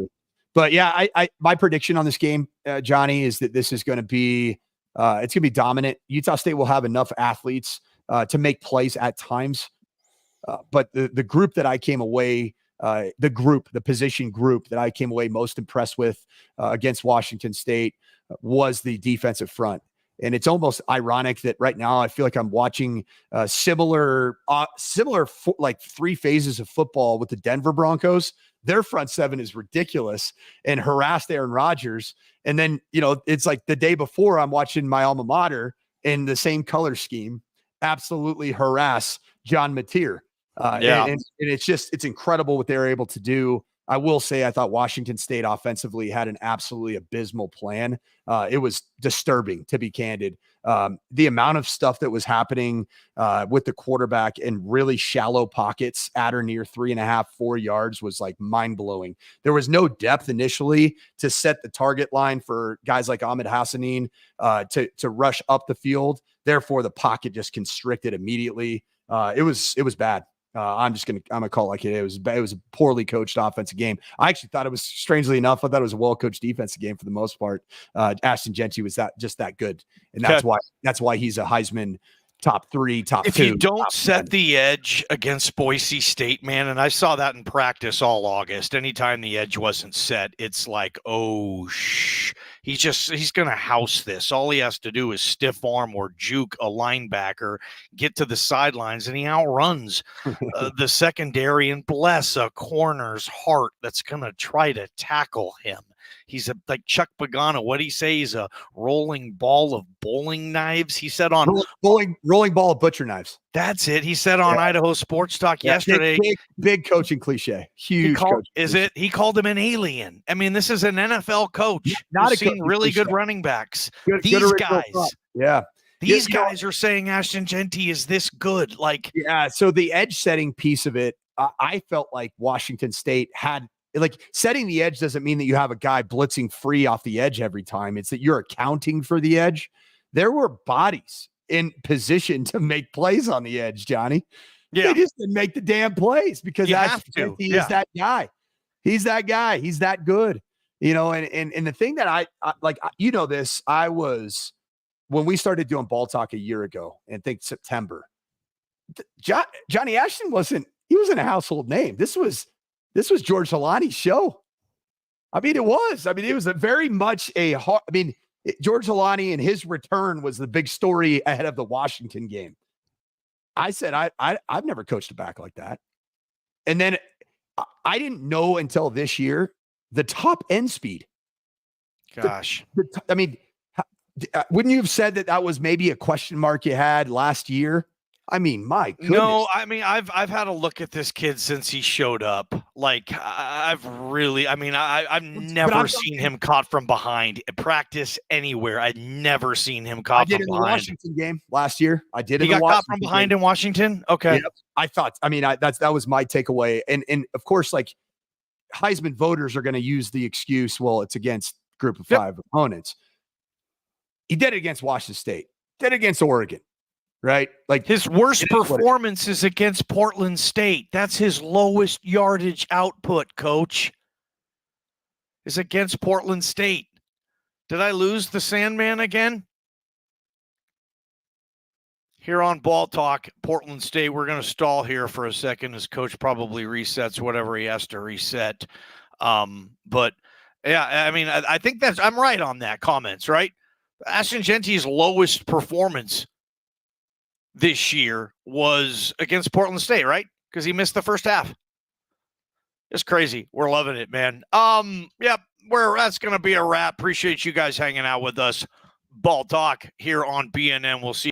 But yeah, I my prediction on this game, Johnny, is that this is going to be it's going to be dominant. Utah State will have enough athletes to make plays at times, but the group that I came away, the position group that I came away most impressed with against Washington State was the defensive front. And it's almost ironic that right now I feel like I'm watching similar like three phases of football with the Denver Broncos. Their front seven is ridiculous and harassed Aaron Rodgers. And then, it's like the day before I'm watching my alma mater in the same color scheme, absolutely harass John Mateer. And it's incredible what they're able to do. I will say I thought Washington State offensively had an absolutely abysmal plan. It was disturbing, to be candid. The amount of stuff that was happening with the quarterback in really shallow pockets at or near 3.5, 4 yards was like mind-blowing. There was no depth initially to set the target line for guys like Ahmed Hassanin to rush up the field. Therefore, the pocket just constricted immediately. It was bad. I'm gonna call it like it is. It was a poorly coached offensive game. I actually thought it was, strangely enough, I thought it was a well coached defensive game for the most part. Ashton Jeanty was just that good, and that's why he's a Heisman top 3, top 2. If you don't set the edge against Boise State, man, and I saw that in practice all August. Anytime the edge wasn't set, it's like, he's going to house this. All he has to do is stiff arm or juke a linebacker, get to the sidelines, and he outruns the secondary and bless a corner's heart that's going to try to tackle him. He's like Chuck Pagano. What'd he say? He's a rolling ball of bowling knives. He said on rolling ball of butcher knives. That's it. He said on Idaho Sports Talk yesterday. Big coaching cliche. Huge. He called him an alien. I mean, this is an NFL coach. Not seen really good running backs. These guys. Yeah. These guys are saying Ashton Jeanty is this good. So the edge setting piece of it, I felt like Washington State had. Like, setting the edge doesn't mean that you have a guy blitzing free off the edge every time. It's that you're accounting for the edge. There were bodies in position to make plays on the edge, Johnny. Yeah. They just didn't make the damn plays because he is that guy. He's that guy. He's that good. And the thing that I like, this, I was, when we started doing Ball Talk a year ago, and think September, Johnny Ashton wasn't a household name. This was George Holani's show. It was a very much George Holani and his return was the big story ahead of the Washington game. I said, I've never coached a back like that. And then I didn't know until this year, the top end speed. Gosh. Wouldn't you have said that was maybe a question mark you had last year? My goodness. No, I've had a look at this kid since he showed up. I've never seen him caught from behind at practice anywhere. I'd never seen him caught from behind. I did in the Washington game last year. He got caught from behind in Washington. Okay. Yep. I thought, that was my takeaway. And of course, Heisman voters are going to use the excuse, well, it's against group of 5 opponents. He did it against Washington State, did it against Oregon. Right? His worst performance is against Portland State. That's his lowest yardage output, coach. Is against Portland State. Did I lose the Sandman again? Here on Ball Talk, Portland State, we're going to stall here for a second as coach probably resets whatever he has to reset. But yeah, I think I'm right on that comments, right? Ashton Jeanty's lowest performance this year was against Portland State, right? Because he missed the first half. It's crazy. We're loving it, man. That's going to be a wrap. Appreciate you guys hanging out with us. Ball Talk here on BNN. We'll see